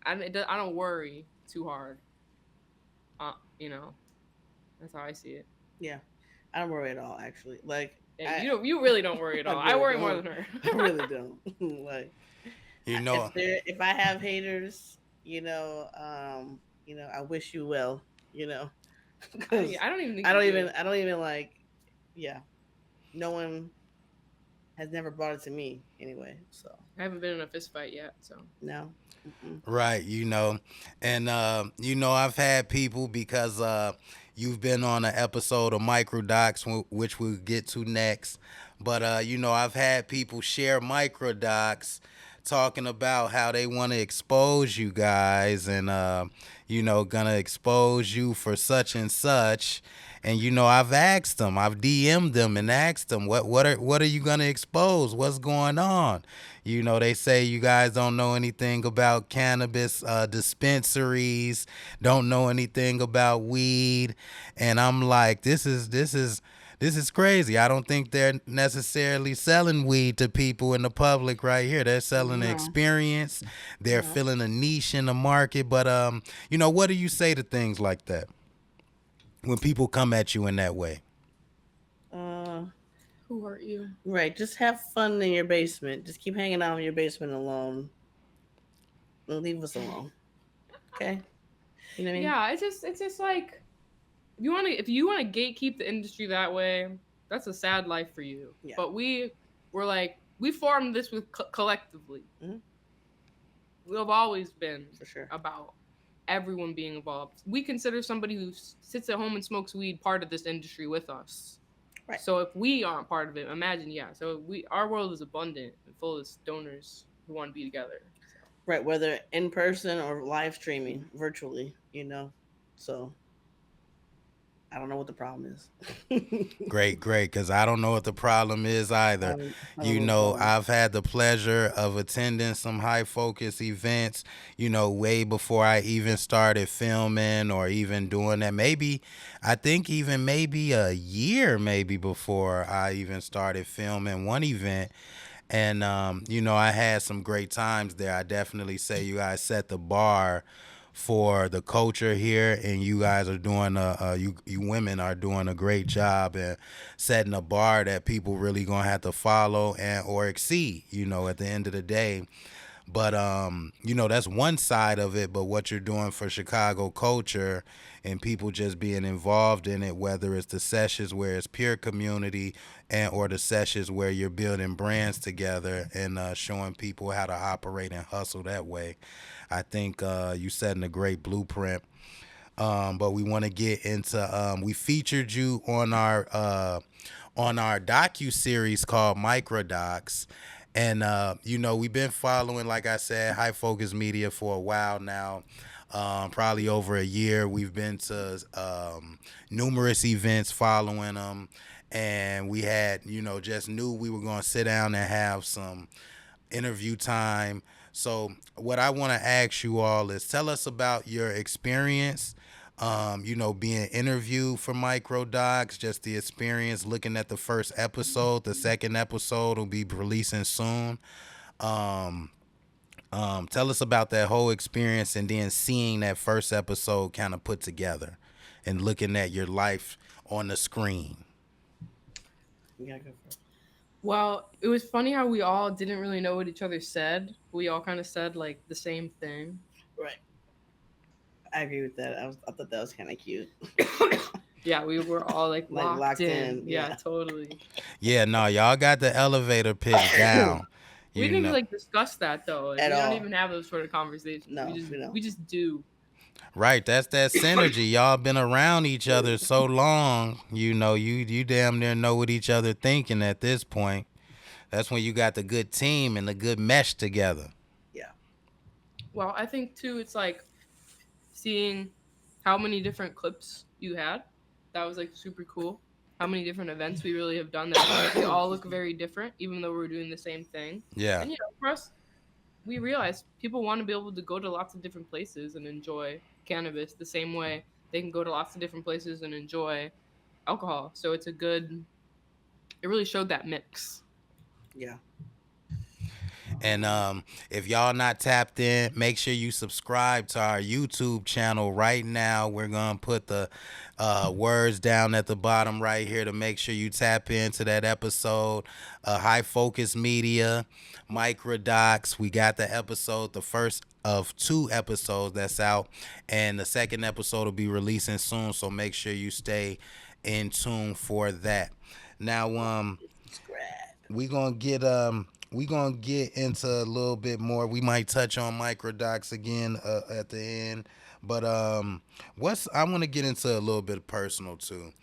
Speaker 2: I don't worry too hard. You know, that's how I see it.
Speaker 3: Yeah. I don't worry at all, actually. Like,
Speaker 2: Yeah,
Speaker 3: I,
Speaker 2: you really don't worry at
Speaker 3: I
Speaker 2: all. I
Speaker 3: really
Speaker 2: worry more
Speaker 3: don't.
Speaker 2: than her.
Speaker 3: I really don't. Like,
Speaker 1: You
Speaker 3: if
Speaker 1: know,
Speaker 3: if I have haters, I wish you well, because
Speaker 2: I don't even think you do.
Speaker 3: I don't even like, yeah, no one has never brought it to me anyway. So
Speaker 2: I haven't been in a fist fight yet, so
Speaker 3: no. Mm-mm.
Speaker 1: right, and I've had people because you've been on an episode of Microdocs, which we'll get to next. But I've had people share Microdocs talking about how they want to expose you guys and gonna expose you for such and such. And I've asked them, I've DM'd them and asked them, what are you gonna expose? What's going on? They say you guys don't know anything about cannabis dispensaries, don't know anything about weed, and I'm like, this is crazy. I don't think they're necessarily selling weed to people in the public right here. They're selling the
Speaker 3: No,
Speaker 1: experience. They're
Speaker 3: no.
Speaker 1: filling a niche in the market. But what do you say to things like that when people come at you in that way?
Speaker 3: Uh,
Speaker 2: who hurt you?
Speaker 3: right. Just have fun in your basement. Just keep hanging out in your basement alone. And leave us alone. Okay. You know what I mean?
Speaker 2: Yeah, it's just like if you want to gatekeep the industry that way, that's a sad life for you.
Speaker 3: Yeah.
Speaker 2: But we're like we formed this with collectively.
Speaker 3: Hmm.
Speaker 2: We have always been
Speaker 3: For sure.
Speaker 2: about everyone being involved. We consider somebody who sits at home and smokes weed part of this industry with us.
Speaker 3: Right.
Speaker 2: So if we aren't part of it, imagine, yeah. So our world is abundant and full of donors who want to be together. So.
Speaker 3: Right. Whether in person or live streaming virtually. So I don't know what the problem is.
Speaker 1: Great, great, because I don't know what the problem is either.
Speaker 3: I don't know what the problem is.
Speaker 1: I've had the pleasure of attending some high focus events, way before I even started filming or even doing that. Maybe, I think even maybe a year, maybe before I even started filming one event. And, I had some great times there. I definitely say you guys set the bar for the culture here, and you guys are doing you women are doing a great job and setting a bar that people really gonna have to follow and or exceed. At the end of the day. But that's one side of it. But what you're doing for Chicago culture and people just being involved in it, whether it's the sessions where it's peer community and or the sessions where you're building brands together and showing people how to operate and hustle that way. I think you setting a great blueprint. But we want to get into we featured you on our docu series called Microdocs. And we've been following, like I said, High Focus Media for a while now. Probably over a year. We've been to numerous events following them, and we had, just knew we were going to sit down and have some interview time. So what I want to ask you all is tell us about your experience, being interviewed for Microdocs, just the experience looking at the first episode. The second episode will be releasing soon. Um, tell us about that whole experience and then seeing that first episode kind of put together and looking at your life on the screen.
Speaker 3: You gotta go first.
Speaker 2: Well, it was funny how we all didn't really know what each other said. We all kind of said like the same thing.
Speaker 3: Right. I agree with that. I thought that was kind of cute.
Speaker 2: Yeah, we were all like
Speaker 3: Like
Speaker 2: locked,
Speaker 3: locked
Speaker 2: in.
Speaker 3: in,
Speaker 2: Yeah,
Speaker 3: yeah.
Speaker 2: totally.
Speaker 1: Yeah, no, y'all got the elevator pitch down.
Speaker 2: We
Speaker 1: You
Speaker 2: didn't even
Speaker 1: know,
Speaker 2: like discuss that though. Like,
Speaker 3: At
Speaker 2: we don't
Speaker 3: all.
Speaker 2: even have those sort of conversations.
Speaker 3: No,
Speaker 2: we just
Speaker 3: we don't.
Speaker 2: we just do.
Speaker 1: right? That's that synergy. Y'all been around each other so long. You damn near know what each other thinking at this point. That's when you got the good team and the good mesh together.
Speaker 3: Yeah.
Speaker 2: Well, I think too, it's like seeing how many different clips you had. That was like super cool. How many different events we really have done that they all look very different, even though we're doing the same thing.
Speaker 1: Yeah.
Speaker 2: And for us, we realize people want to be able to go to lots of different places and enjoy cannabis the same way they can go to lots of different places and enjoy alcohol. So it's a good. It really showed that mix.
Speaker 3: Yeah.
Speaker 1: And if y'all not tapped in, make sure you subscribe to our YouTube channel right now. We're gonna put the words down at the bottom right here to make sure you tap into that episode. High Focus Media, Microdocs. We got the episode, the first of 2 episodes that's out, and the second episode will be releasing soon. So make sure you stay in tune for that. Now,
Speaker 3: Subscribe.
Speaker 1: we gonna get into a little bit more. We might touch on microdocs again at the end, but what's I want to get into a little bit personal too,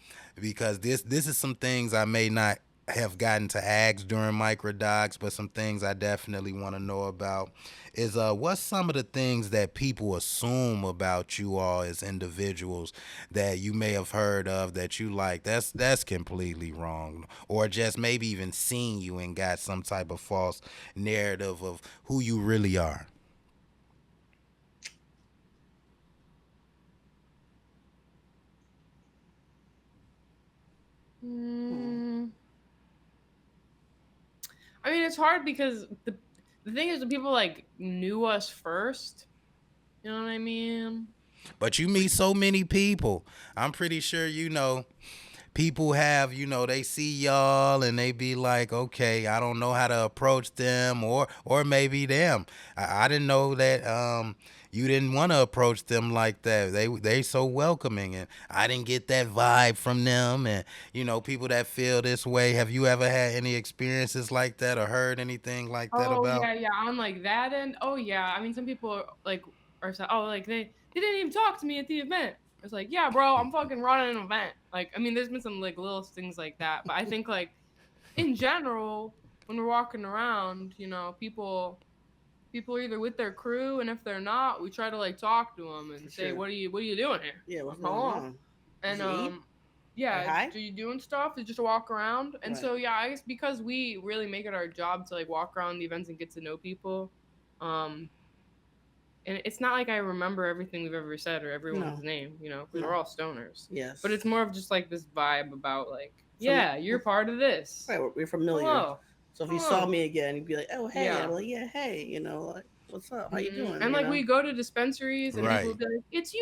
Speaker 1: because this is some things I may not have gotten to ask during microdocs, but some things I definitely want to know about is what's some of the things that people assume about you all as individuals that you may have heard of that you like that's completely wrong, or just maybe even seen you and got some type of false narrative of who you really are.
Speaker 3: Hmm.
Speaker 2: Mm, I mean, it's hard because the thing is, the people like knew us first. You know what I mean?
Speaker 1: But you meet so many people. I'm pretty sure people have, they see y'all and they be like, okay, I don't know how to approach them, or maybe them. I didn't know that you didn't want to approach them like that. They so welcoming, and I didn't get that vibe from them. And people that feel this way. Have you ever had any experiences like that or heard anything like that
Speaker 2: Oh
Speaker 1: about?
Speaker 2: yeah, yeah. On like that end, oh yeah. I mean, some people oh like they didn't even talk to me at the event. It's like, yeah, bro, I'm fucking running an event. Like, I mean, there's been some like little things like that, but I think like in general, when we're walking around, people are either with their crew, and if they're not, we try to like talk to them
Speaker 3: For
Speaker 2: and say,
Speaker 3: sure.
Speaker 2: what are you doing here?
Speaker 3: Yeah. What's
Speaker 2: Like,
Speaker 3: going
Speaker 2: hello.
Speaker 3: on? Did
Speaker 2: And
Speaker 3: you eat? Say
Speaker 2: yeah,
Speaker 3: hi.
Speaker 2: are you doing stuff? Is just to walk around? And
Speaker 3: Right.
Speaker 2: so yeah, I guess because we really make it our job to like walk around the events and get to know people. Um, and it's not like I remember everything we've ever said or everyone's
Speaker 3: No.
Speaker 2: name, because we're
Speaker 3: No.
Speaker 2: all stoners. But
Speaker 3: Yes.
Speaker 2: it's more of just like this vibe about like,
Speaker 3: From
Speaker 2: yeah, you're part of this.
Speaker 3: right. We're familiar.
Speaker 2: Hello,
Speaker 3: So if you saw
Speaker 2: hello.
Speaker 3: me again, you'd be like, "Oh, hey." I'm
Speaker 2: Yeah.
Speaker 3: like, "Yeah, hey." Like, "What's up? How you doing?"
Speaker 2: And like we go to dispensaries and people will
Speaker 1: Right.
Speaker 2: be like,
Speaker 3: Yeah.
Speaker 2: it's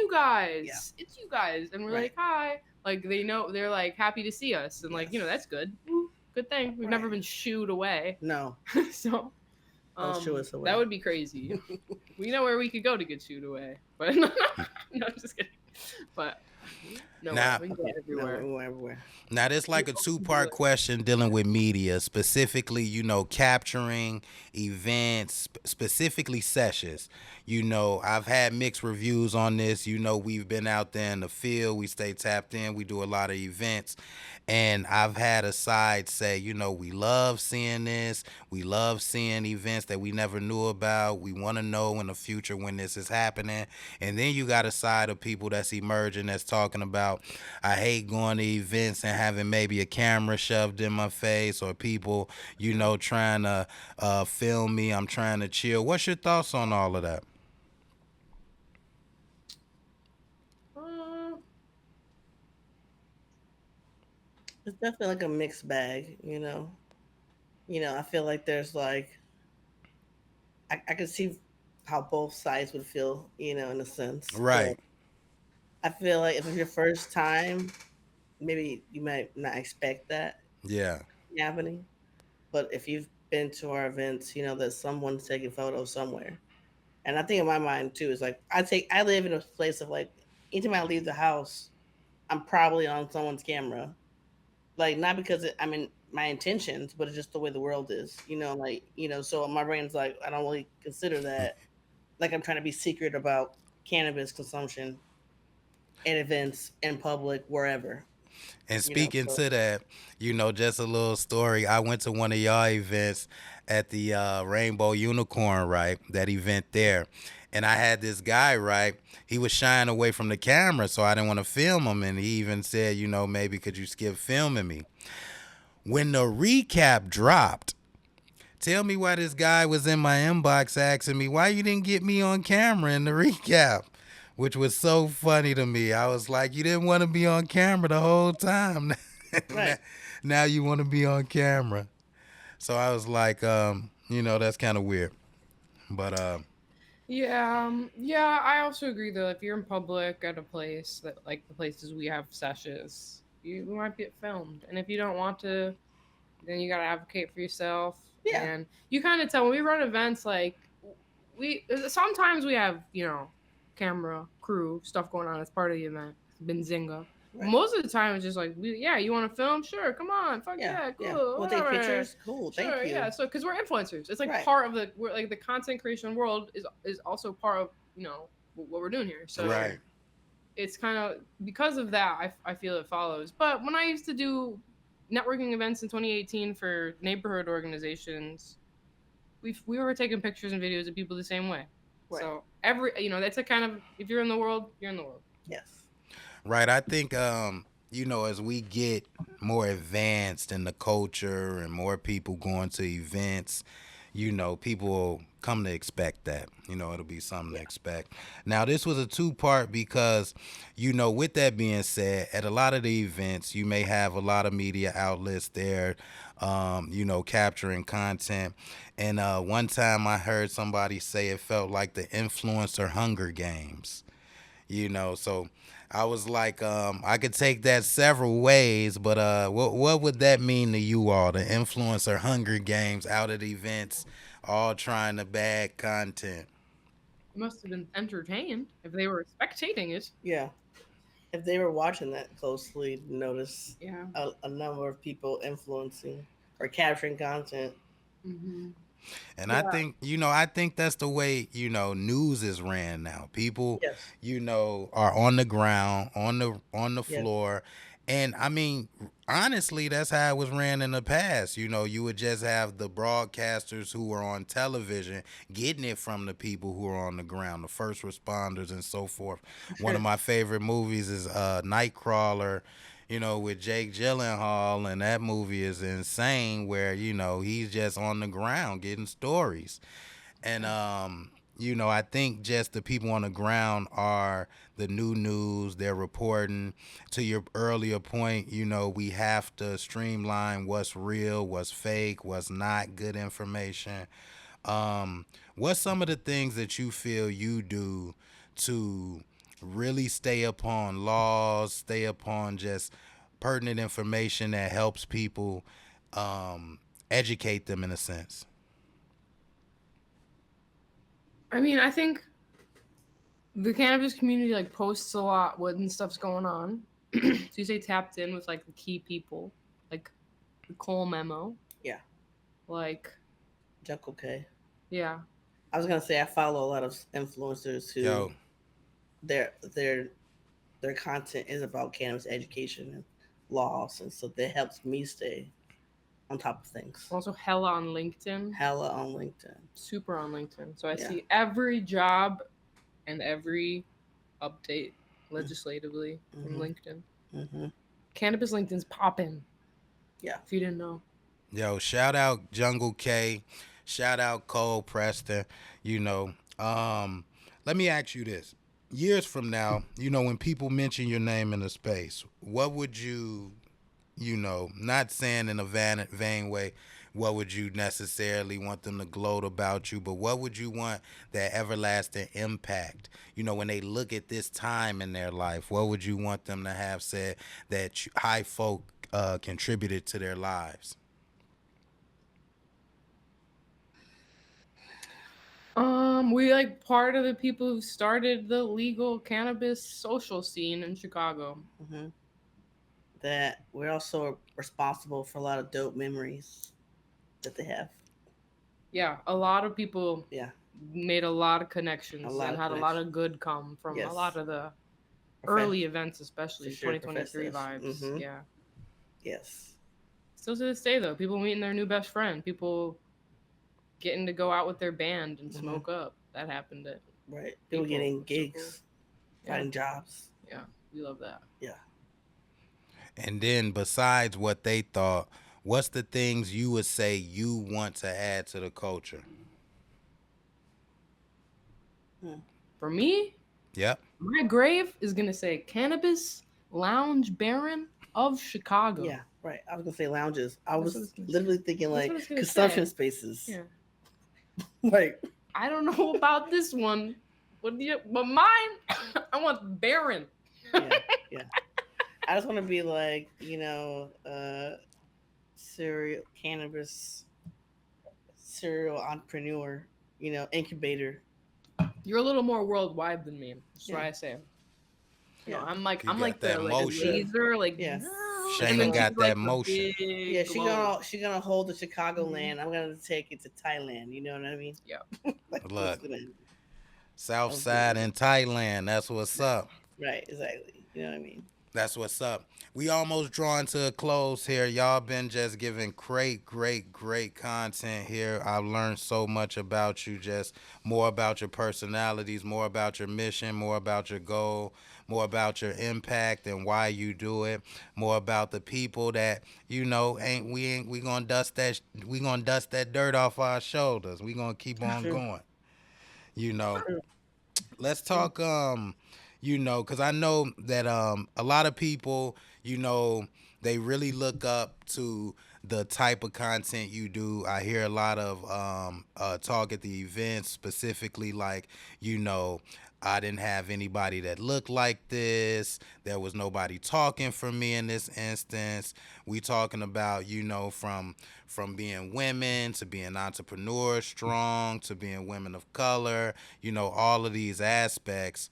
Speaker 2: you guys," and we're
Speaker 3: Right.
Speaker 2: like, "Hi." Like they know they're like happy to see us, and like
Speaker 3: Yes.
Speaker 2: that's good. Woo, good thing we've never
Speaker 3: Right.
Speaker 2: been shooed away.
Speaker 3: No.
Speaker 2: So
Speaker 3: Don't show us
Speaker 2: that
Speaker 3: away.
Speaker 2: would be crazy. We know where we could go to get shooed away, but no, I'm just kidding. But no way,
Speaker 1: Now,
Speaker 2: we can go
Speaker 3: Yeah. No,
Speaker 2: everywhere.
Speaker 3: we're everywhere.
Speaker 1: Now, there's
Speaker 2: We
Speaker 1: like a
Speaker 2: can do
Speaker 1: two-part
Speaker 2: it.
Speaker 1: question dealing with media, specifically, capturing events, specifically sessions. I've had mixed reviews on this. We've been out there in the field, we stay tapped in, we do a lot of events. And I've had a side say, we love seeing this. We love seeing events that we never knew about. We want to know in the future when this is happening. And then you got a side of people that's emerging that's talking about, I hate going to events and having maybe a camera shoved in my face, or people, trying to film me. I'm trying to chill. What's your thoughts on all of that?
Speaker 2: Uh,
Speaker 3: It's definitely like a mixed bag. I feel like there's like I can see how both sides would feel. In a sense, but
Speaker 1: Right.
Speaker 3: I feel like if it's your first time, maybe you might not expect that
Speaker 1: Yeah.
Speaker 3: happening. But if you've been to our events, you know that someone's taking photos somewhere. And I think in my mind too is like I live in a place of like anytime I leave the house, I'm probably on someone's camera. Like not because I'm in my intentions, but it's just the way the world is. So my brain's like I don't really consider that like I'm trying to be secret about cannabis consumption at events in public wherever.
Speaker 1: And
Speaker 3: You know,
Speaker 1: speaking
Speaker 3: so
Speaker 1: to that, just a little story. I went to one of y'all events at the Rainbow Unicorn, right? That event there. And I had this guy, right? He was shying away from the camera, so I didn't want to film him. And he even said, maybe could you skip filming me? When the recap dropped, Tell me why this guy was in my inbox asking me why you didn't get me on camera in the recap, which was so funny to me. I was like, you didn't want to be on camera the whole time. now,
Speaker 3: Right.
Speaker 1: now you want to be on camera. So I was like, that's kind of weird. But
Speaker 2: Yeah, yeah. I also agree though. If you're in public at a place that, like the places we have sessions, you might get filmed, and if you don't want to, then you gotta advocate for yourself.
Speaker 3: Yeah.
Speaker 2: And you kind of tell when we run events, like we sometimes we have camera crew stuff going on as part of the event. Benzinga.
Speaker 3: Right.
Speaker 2: Most of the time, it's just like, yeah, you want to film? Sure, come on, fuck
Speaker 3: Yeah.
Speaker 2: yeah,
Speaker 3: Yeah.
Speaker 2: cool,
Speaker 3: We'll take
Speaker 2: whatever.
Speaker 3: pictures. Cool. Thank
Speaker 2: Sure,
Speaker 3: you.
Speaker 2: yeah. So, because we're influencers, it's like
Speaker 3: Right.
Speaker 2: part of we're like the content creation world is also part of what we're doing here.
Speaker 3: For
Speaker 2: So
Speaker 3: sure.
Speaker 1: right,
Speaker 2: it's kind of because of that, I feel it follows. But when I used to do networking events in 2018 for neighborhood organizations, we were taking pictures and videos of people the same way.
Speaker 3: Right.
Speaker 2: So that's a kind of, if you're in the world, you're in the world.
Speaker 3: Yes.
Speaker 1: right. I think as we get more advanced in the culture and more people going to events, people will come to expect that. It'll be something to
Speaker 3: Yeah.
Speaker 1: expect. Now, this was a two-part because, with that being said, at a lot of the events, you may have a lot of media outlets there, capturing content. And one time I heard somebody say it felt like the influencer Hunger Games. So I was like, I could take that several ways, but what would that mean to you all? The influencer Hunger Games out at events, all trying to bag content.
Speaker 2: You must have been entertained if they were spectating it.
Speaker 3: Yeah. If they were watching that closely, notice
Speaker 2: Yeah.
Speaker 3: a number of people influencing or capturing content.
Speaker 2: Hmm.
Speaker 1: And
Speaker 2: Yeah.
Speaker 1: I think that's the way, news is ran now. People,
Speaker 3: Yes.
Speaker 1: are on the ground, on the
Speaker 3: Yes.
Speaker 1: floor. And I mean, honestly, that's how it was ran in the past. You would just have the broadcasters who were on television getting it from the people who are on the ground, the first responders and so forth.
Speaker 3: For
Speaker 1: One of
Speaker 3: sure.
Speaker 1: my favorite movies is Nightcrawler, with Jake Gyllenhaal, and that movie is insane. Where he's just on the ground getting stories, and I think just the people on the ground are the new news. They're reporting. To your earlier point, we have to streamline what's real, what's fake, what's not good information. What's some of the things that you feel you do to really stay upon laws, stay upon just pertinent information that helps people, educate them in a sense?
Speaker 2: I mean, I think the cannabis community like posts a lot when stuff's going on. So you say tapped in with like the key people, like the Cole memo,
Speaker 3: Yeah.
Speaker 2: like
Speaker 3: Jungle K.
Speaker 2: yeah,
Speaker 3: I was gonna say I follow a lot of influencers who
Speaker 1: Yo,
Speaker 3: their their their content is about cannabis education and laws, and so that helps me stay on top of things.
Speaker 2: also hella on LinkedIn,
Speaker 3: Hella on LinkedIn.
Speaker 2: super on LinkedIn. So I
Speaker 3: Yeah.
Speaker 2: see every job and every update legislatively from
Speaker 3: Mm-hmm.
Speaker 2: LinkedIn.
Speaker 3: Mm-hmm.
Speaker 2: Cannabis LinkedIn's popping.
Speaker 3: Yeah.
Speaker 2: If you didn't know.
Speaker 1: yo, shout out Jungle K, shout out Cole Preston. You know, let me ask you this: years from now, when people mention your name in the space, what would you, not saying in a vain way, what would you necessarily want them to gloat about you, but what would you want that everlasting impact? When they look at this time in their life, what would you want them to have said that high folk contributed to their lives?
Speaker 2: We like part of the people who started the legal cannabis social scene in Chicago.
Speaker 3: Mm-hmm. That we're also responsible for a lot of dope memories that they have.
Speaker 2: Yeah, a lot of people
Speaker 3: Yeah.
Speaker 2: made a lot of
Speaker 3: A
Speaker 2: connections
Speaker 3: lot
Speaker 2: and
Speaker 3: of
Speaker 2: had a lot
Speaker 3: connections.
Speaker 2: of good come from a lot
Speaker 3: Yes.
Speaker 2: of the
Speaker 3: Profe-
Speaker 2: early events,
Speaker 3: for
Speaker 2: especially
Speaker 3: sure,
Speaker 2: 2023
Speaker 3: professors.
Speaker 2: vibes.
Speaker 3: Mm-hmm.
Speaker 2: Yeah.
Speaker 3: Yes.
Speaker 2: Still to this day, though, people meeting their new best friend, people getting to go out with their band and
Speaker 3: Mm-hmm.
Speaker 2: smoke up. That happened at
Speaker 3: Right. People
Speaker 2: people.
Speaker 3: getting
Speaker 2: It's so cool.
Speaker 3: gigs,
Speaker 2: Yeah.
Speaker 3: finding jobs.
Speaker 2: Yeah. We love that.
Speaker 3: Yeah.
Speaker 1: And then, besides what they thought, what's the things you would say you want to add to the culture?
Speaker 3: Hmm.
Speaker 2: For me,
Speaker 1: Yep.
Speaker 2: my grave is gonna say Cannabis Lounge Baron of Chicago.
Speaker 3: Yeah, right. I was gonna say lounges. I
Speaker 2: That's what
Speaker 3: was
Speaker 2: it's gonna say.
Speaker 3: literally thinking
Speaker 2: That's
Speaker 3: like
Speaker 2: what it's gonna
Speaker 3: consumption
Speaker 2: say.
Speaker 3: spaces.
Speaker 2: Yeah.
Speaker 3: Like,
Speaker 2: I don't know about this one, but mine, I want Baron.
Speaker 3: yeah, yeah. I just want to be like, serial cannabis serial entrepreneur, incubator.
Speaker 2: You're a little more worldwide than me. That's
Speaker 3: Yeah,
Speaker 2: why I say.
Speaker 3: yeah,
Speaker 1: You
Speaker 2: I'm
Speaker 1: got
Speaker 2: like
Speaker 1: that
Speaker 2: the
Speaker 3: yeah,
Speaker 1: motion.
Speaker 2: laser, like,
Speaker 3: yeah.
Speaker 2: and then
Speaker 1: Shayna
Speaker 2: she's
Speaker 1: got
Speaker 2: like
Speaker 1: that
Speaker 2: the
Speaker 1: motion.
Speaker 3: Yeah,
Speaker 2: big
Speaker 3: she
Speaker 2: globe.
Speaker 3: gonna she gonna hold the Chicago
Speaker 2: Hmm.
Speaker 3: land. I'm gonna take it to Thailand. You know what I mean?
Speaker 2: Yeah.
Speaker 3: Like what's
Speaker 1: Look,
Speaker 3: gonna happen?
Speaker 1: South
Speaker 3: I'm thinking
Speaker 1: Side in
Speaker 3: that.
Speaker 1: Thailand. That's what's up.
Speaker 3: Right, exactly. You know what I mean?
Speaker 1: That's what's up. We almost drawing to a close here. Y'all been just giving great, great, great content here. I've learned so much about you, just more about your personalities, more about your mission, more about your goal, more about your impact and why you do it, more about the people that ain't we gonna dust that dirt off our shoulders. We gonna keep on
Speaker 3: True,
Speaker 1: going. You know.
Speaker 3: true.
Speaker 1: Let's
Speaker 3: true.
Speaker 1: talk because I know that a lot of people, they really look up to the type of content you do. I hear a lot of talk at the events, specifically like, you know, I didn't have anybody that looked like this. There was nobody talking for me in this instance. We talking about, from being women to being entrepreneurs, strong to being women of color, all of these aspects.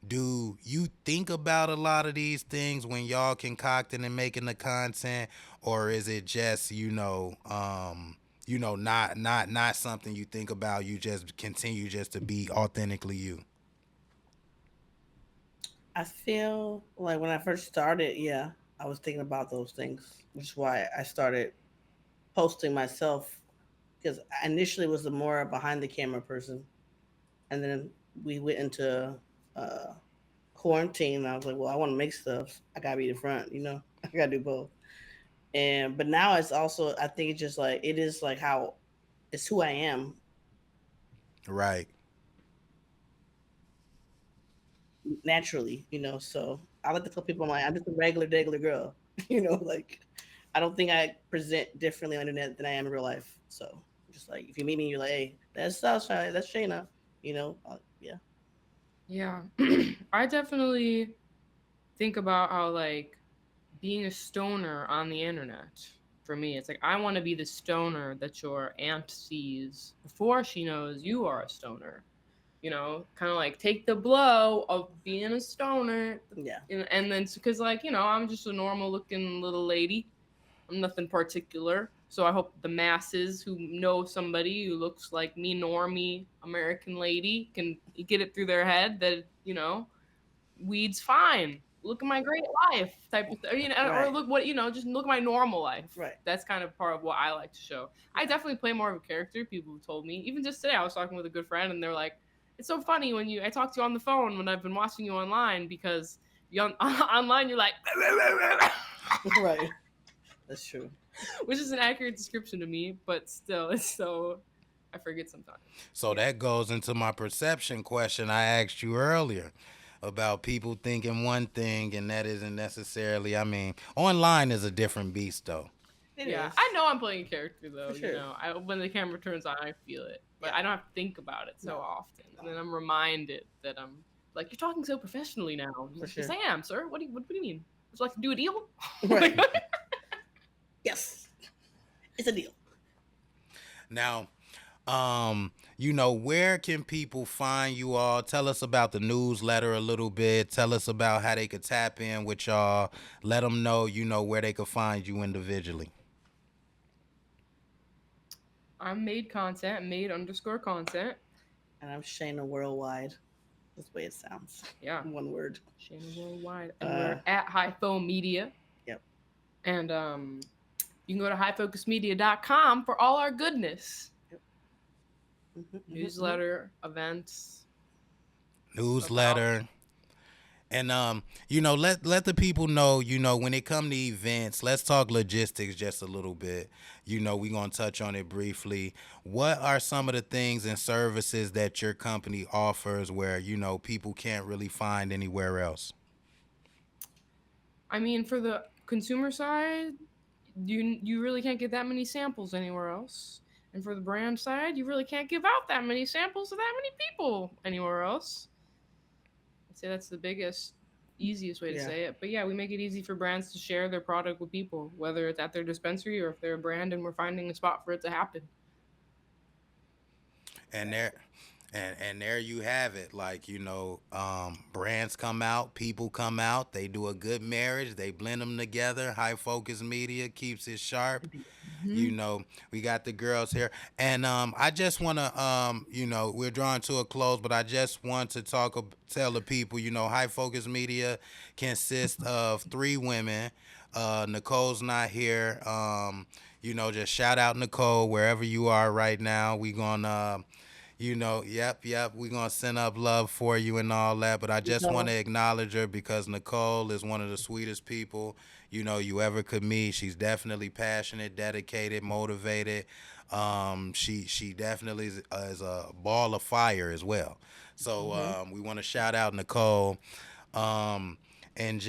Speaker 1: Do you think about a lot of these things when y'all concocting and making the content, or is it just not something you think about? You just continue just to be authentically you.
Speaker 3: I feel like when I first started, yeah, I was thinking about those things, which is why I started posting myself because I initially was the more behind the camera person, and then we went into uh, quarantine. And I was like, well, I want to make stuff. I gotta be the front, I gotta do both. And but now it's also, I think it's just like it is like how it's who I am
Speaker 1: Right.
Speaker 3: naturally, So I like to tell people I'm just a regular girl, like I don't think I present differently on the internet than I am in real life. So just like if you meet me, you're like, hey, that's Southside, that's Shayna, yeah,
Speaker 2: Yeah. I definitely think about how like being a stoner on the internet. For me, it's like I want to be the stoner that your aunt sees before she knows you are a stoner. Kind of like take the blow of being a stoner,
Speaker 3: yeah,
Speaker 2: and then because like I'm just a normal looking little lady. I'm nothing particular. So I hope the masses who know somebody who looks like me, normie American lady, can get it through their head that weed's fine. Look at my great life type of thing, or
Speaker 3: right,
Speaker 2: look what just look at my normal life.
Speaker 3: right,
Speaker 2: That's kind of part of what I like to show. I
Speaker 3: yeah,
Speaker 2: definitely play more of a character. People have told me, even just today, I was talking with a good friend, and they're like, "It's so funny when I talk to you on the phone when I've been watching you online because you online you're like,"
Speaker 3: right. That's true.
Speaker 2: which is an accurate description to me, but still, it's so I forget sometimes.
Speaker 1: So
Speaker 3: Yeah,
Speaker 1: that goes into my perception question I asked you earlier about people thinking one thing and that isn't necessarily. I mean, online is a different beast though.
Speaker 3: it
Speaker 2: Yeah,
Speaker 3: is
Speaker 2: I know I'm playing a character though.
Speaker 3: for sure.
Speaker 2: When the camera turns on, I feel it, but
Speaker 3: Yeah,
Speaker 2: I don't have to think about it so
Speaker 3: no,
Speaker 2: often. And
Speaker 3: no,
Speaker 2: then I'm reminded that I'm like, "You're talking so professionally now." I'm
Speaker 3: for
Speaker 2: like, "Yes,
Speaker 3: sure.
Speaker 2: I am, sir. What do you mean? Would you like to do a deal?"
Speaker 3: Right.
Speaker 2: Like,
Speaker 3: Yes, it's a deal.
Speaker 1: Now, where can people find you all? Tell us about the newsletter a little bit. Tell us about how they could tap in with y'all. Let them know, where they could find you individually.
Speaker 2: I'm made content, made underscore content.
Speaker 3: And I'm Shayna Worldwide. That's the way it sounds.
Speaker 2: Yeah,
Speaker 3: One word.
Speaker 2: Shana Worldwide, and
Speaker 3: Uh,
Speaker 2: we're at Hypho Media.
Speaker 3: yep.
Speaker 2: And you can go to highfocusmedia.com for all our goodness,
Speaker 3: Yep. Hmm, hmm, hmm.
Speaker 2: newsletter, events about
Speaker 1: Newsletter. And let the people know, when it come to events, let's talk logistics just a little bit. We're gonna touch on it briefly. What are some of the things and services that your company offers where, people can't really find anywhere else?
Speaker 2: I mean, for the consumer side, you really can't get that many samples anywhere else. And for the brand side, you really can't give out that many samples to that many people anywhere else. I'd say that's the biggest, easiest way to
Speaker 3: Yeah.
Speaker 2: say it. But yeah, we make it easy for brands to share their product with people, whether it's at their dispensary or if they're a brand and we're finding a spot for it to happen.
Speaker 1: And there and there you have it. Like, brands come out, people come out, they do a good marriage, they blend them together. High Focus Media keeps it sharp.
Speaker 2: Hmm.
Speaker 1: you know we got the girls here, and I just want to, we're drawing to a close, but I just want to tell the people, High Focus Media consists of three women. Nicole's not here. Just shout out Nicole wherever you are right now. We gonna yep, we're gonna send up love for you and all that. But I just want
Speaker 3: No.
Speaker 1: to acknowledge her because Nicole is one of the sweetest people, you ever could meet. She's definitely passionate, dedicated, motivated. She definitely is a ball of fire as well. So
Speaker 3: Hmm.
Speaker 1: we want to shout out Nicole. Um, and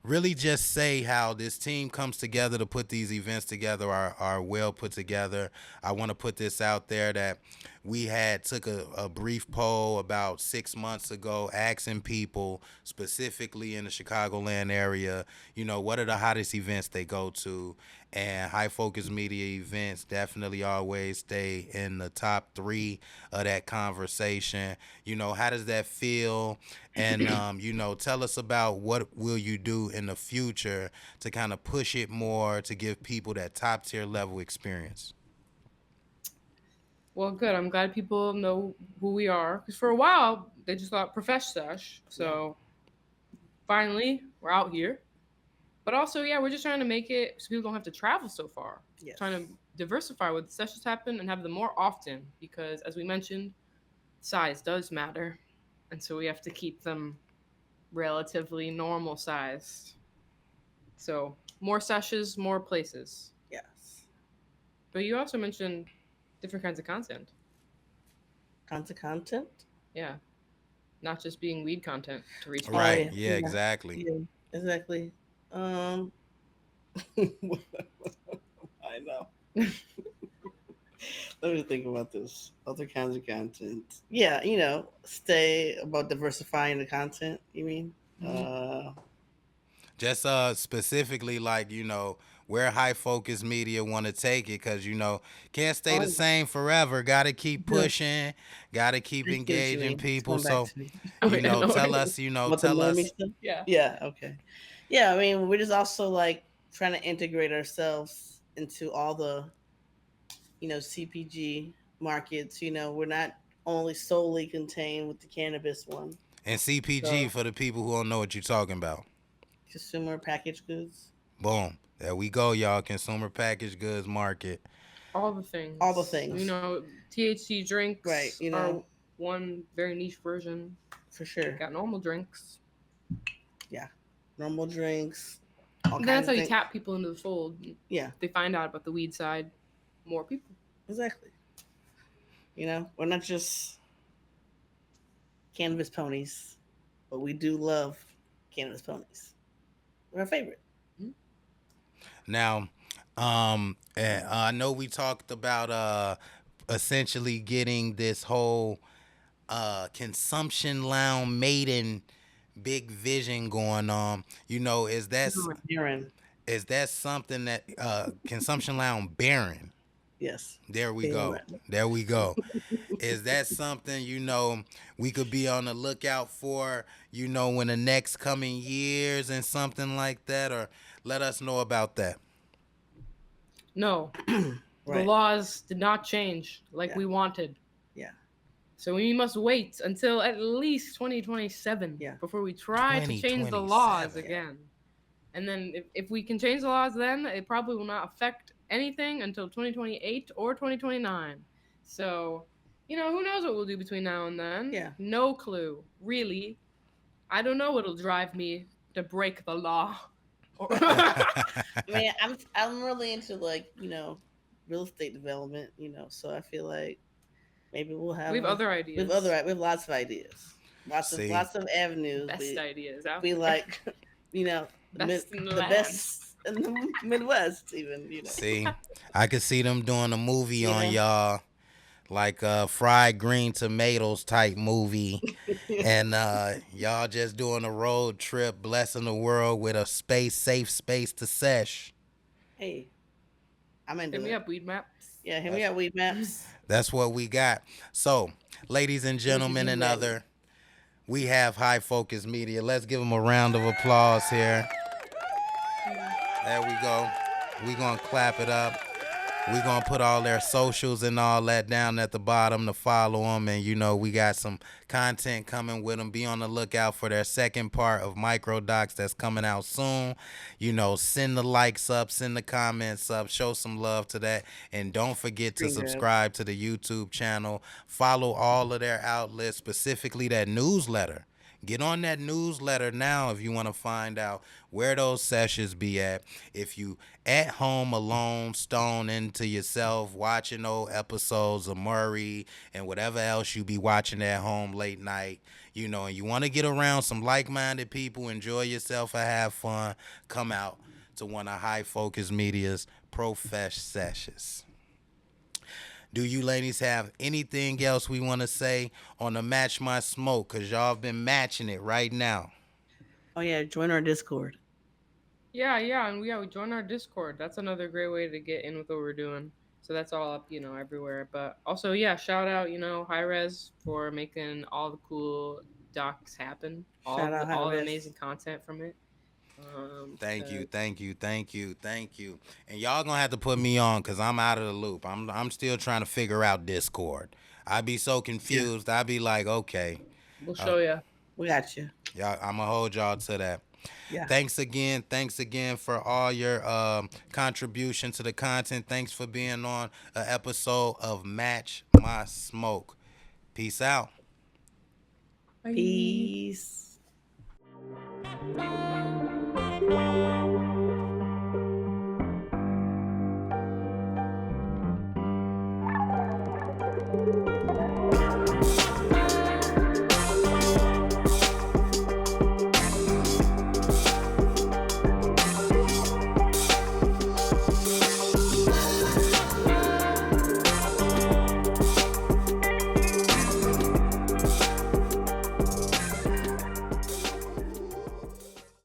Speaker 1: really just say how this team comes together to put these events together are well put together. I want to put this out there that we had took a brief poll about 6 months ago asking people specifically in the Chicagoland area, what are the hottest events they go to, and High Focus Media events definitely always stay in the top three of that conversation. How does that feel? And tell us about what will you do in the future to kind of push it more to give people that top tier level experience.
Speaker 2: Well, good. I'm glad people know who we are. Because for a while, they just thought Profesh Sesh.
Speaker 3: Yeah.
Speaker 2: So finally, we're out here. But also, yeah, we're just trying to make it so people don't have to travel so far.
Speaker 3: Yes.
Speaker 2: Trying to diversify where the sessions happen and have them more often because, as we mentioned, size does matter. And so we have to keep them relatively normal sized. So more sessions, more places.
Speaker 3: Yes.
Speaker 2: But you also mentioned different kinds of content.
Speaker 3: Tons of content.
Speaker 2: Yeah, not just being weed content to reach
Speaker 3: Oh
Speaker 2: people.
Speaker 1: Right.
Speaker 3: yeah.
Speaker 1: Yeah,
Speaker 3: Yeah.
Speaker 1: exactly.
Speaker 3: Yeah. Exactly. Um. I know. Let me think about this. Other kinds of content. Yeah, stay about diversifying the content. You mean?
Speaker 2: Mhm.
Speaker 1: Just specifically, like, where High Focus Media want to take it, because can't stay the
Speaker 3: Oh,
Speaker 1: same forever. Got to keep
Speaker 3: yeah.
Speaker 1: pushing, got to keep
Speaker 3: I see what you
Speaker 1: engaging
Speaker 3: mean. It's
Speaker 1: people.
Speaker 3: coming back
Speaker 1: So
Speaker 3: to me.
Speaker 2: Oh, yeah, no
Speaker 1: tell
Speaker 2: worries.
Speaker 1: us,
Speaker 3: About the
Speaker 1: tell
Speaker 3: normie
Speaker 1: us.
Speaker 3: stuff.
Speaker 2: Yeah.
Speaker 3: Yeah. Okay. Yeah. I mean, we're just also like trying to integrate ourselves into all the CPG markets. We're not only solely contained with the cannabis one.
Speaker 1: And CPG,
Speaker 3: So
Speaker 1: for the people who don't know what you're talking about.
Speaker 3: consumer packaged goods,
Speaker 1: Boom. There we go, y'all. Consumer packaged goods market.
Speaker 2: All the
Speaker 3: all the
Speaker 2: things.
Speaker 3: things.
Speaker 2: THC
Speaker 3: Right.
Speaker 2: drinks are one very niche version.
Speaker 3: For sure.
Speaker 2: Got normal drinks.
Speaker 3: Yeah. Normal drinks, all
Speaker 2: And then
Speaker 3: kinds
Speaker 2: that's
Speaker 3: of
Speaker 2: how you
Speaker 3: things.
Speaker 2: tap people into the fold.
Speaker 3: Yeah.
Speaker 2: They find out about the weed side. More people.
Speaker 3: Exactly. We're not just cannabis ponies, but we do love cannabis ponies. We're our favorite.
Speaker 2: Mhm.
Speaker 1: Now, I know we talked about essentially getting this whole consumption lounge made in big vision going on.
Speaker 3: Oh, Aaron.
Speaker 1: Is that something that consumption lounge Baron?
Speaker 3: Yes.
Speaker 1: There we go.
Speaker 3: Baron.
Speaker 1: There we go. Is that something we could be on the lookout for? In the next coming years and something like that, or let us know about that.
Speaker 2: No, the
Speaker 3: Right.
Speaker 2: laws did not change like
Speaker 3: Yeah.
Speaker 2: we wanted.
Speaker 3: Yeah.
Speaker 2: So we must wait until at least 2027
Speaker 3: Yeah.
Speaker 2: before we try to change the laws
Speaker 1: 2027.
Speaker 3: Yeah.
Speaker 2: again. And then if we can change the laws then, it probably will not affect anything until 2028 or 2029. So, who knows what we'll do between now and then?
Speaker 3: Yeah.
Speaker 2: No clue, really. I don't know what'll drive me to break the law. Or
Speaker 3: I mean, I'm really into like real estate development. So I feel like maybe we'll
Speaker 2: we
Speaker 3: have
Speaker 2: have other ideas.
Speaker 3: we have lots of ideas,
Speaker 1: See,
Speaker 3: lots of avenues.
Speaker 2: Best ideas out
Speaker 3: We
Speaker 2: there.
Speaker 3: like
Speaker 2: Best in the
Speaker 3: the best
Speaker 2: labs.
Speaker 3: in the Midwest, even
Speaker 1: see, I could see them doing a movie
Speaker 3: you
Speaker 1: on
Speaker 3: know.
Speaker 1: y'all, like a fried green tomatoes type movie, and y'all just doing a road trip, blessing the world with a safe space to sesh.
Speaker 3: Hey, I'm
Speaker 2: Hit
Speaker 3: into
Speaker 2: me
Speaker 3: it.
Speaker 2: up, weed maps.
Speaker 3: Yeah, here we
Speaker 1: That's
Speaker 3: are, weed maps.
Speaker 1: that's what we got. So, ladies and
Speaker 3: What did
Speaker 1: gentlemen,
Speaker 3: you
Speaker 1: and
Speaker 3: bring?
Speaker 1: other, we have High Focus Media. Let's give them a round of applause here. There we go. We gonna clap it up. We gonna put all their socials and all that down at the bottom to follow them, and we got some content coming with them. Be on the lookout for their second part of micro docs that's coming out soon. Send the likes up, send the comments up, show some love to that, and don't forget to
Speaker 3: Screen grab.
Speaker 1: subscribe to the YouTube channel. Follow all of their outlets, specifically that newsletter. Get on that newsletter now if you want to find out where those sessions be at. If you at home alone, stone into yourself, watching old episodes of Murray and whatever else you be watching at home late night, and you want to get around some like-minded people, enjoy yourself or have fun, come out to one of High Focus Media's Profesh sessions. Do you ladies have anything else we want to say on the Match My Smoke? Because y'all been matching it right now.
Speaker 3: Oh yeah, join our Discord.
Speaker 2: Yeah, and we join our Discord. That's another great way to get in with what we're doing. So that's all up, everywhere. But also, yeah, shout out, High Res for making all the cool docs happen,
Speaker 3: Shout out High
Speaker 2: all the
Speaker 3: Res.
Speaker 2: amazing content from it.
Speaker 1: Thank you,
Speaker 2: 'Cause
Speaker 1: thank you, thank you, thank you. And y'all gonna have to put me on because I'm out of the loop. I'm still trying to figure out Discord. I be so
Speaker 3: Yeah,
Speaker 1: confused. I be like, okay,
Speaker 2: we'll
Speaker 1: uh,
Speaker 2: show you.
Speaker 3: we got you.
Speaker 1: y'all, I'm gonna hold y'all to that.
Speaker 3: Yeah.
Speaker 1: Thanks again for all your contribution to the content. Thanks for being on an episode of Match My Smoke. Peace out.
Speaker 2: Bye.
Speaker 3: Peace.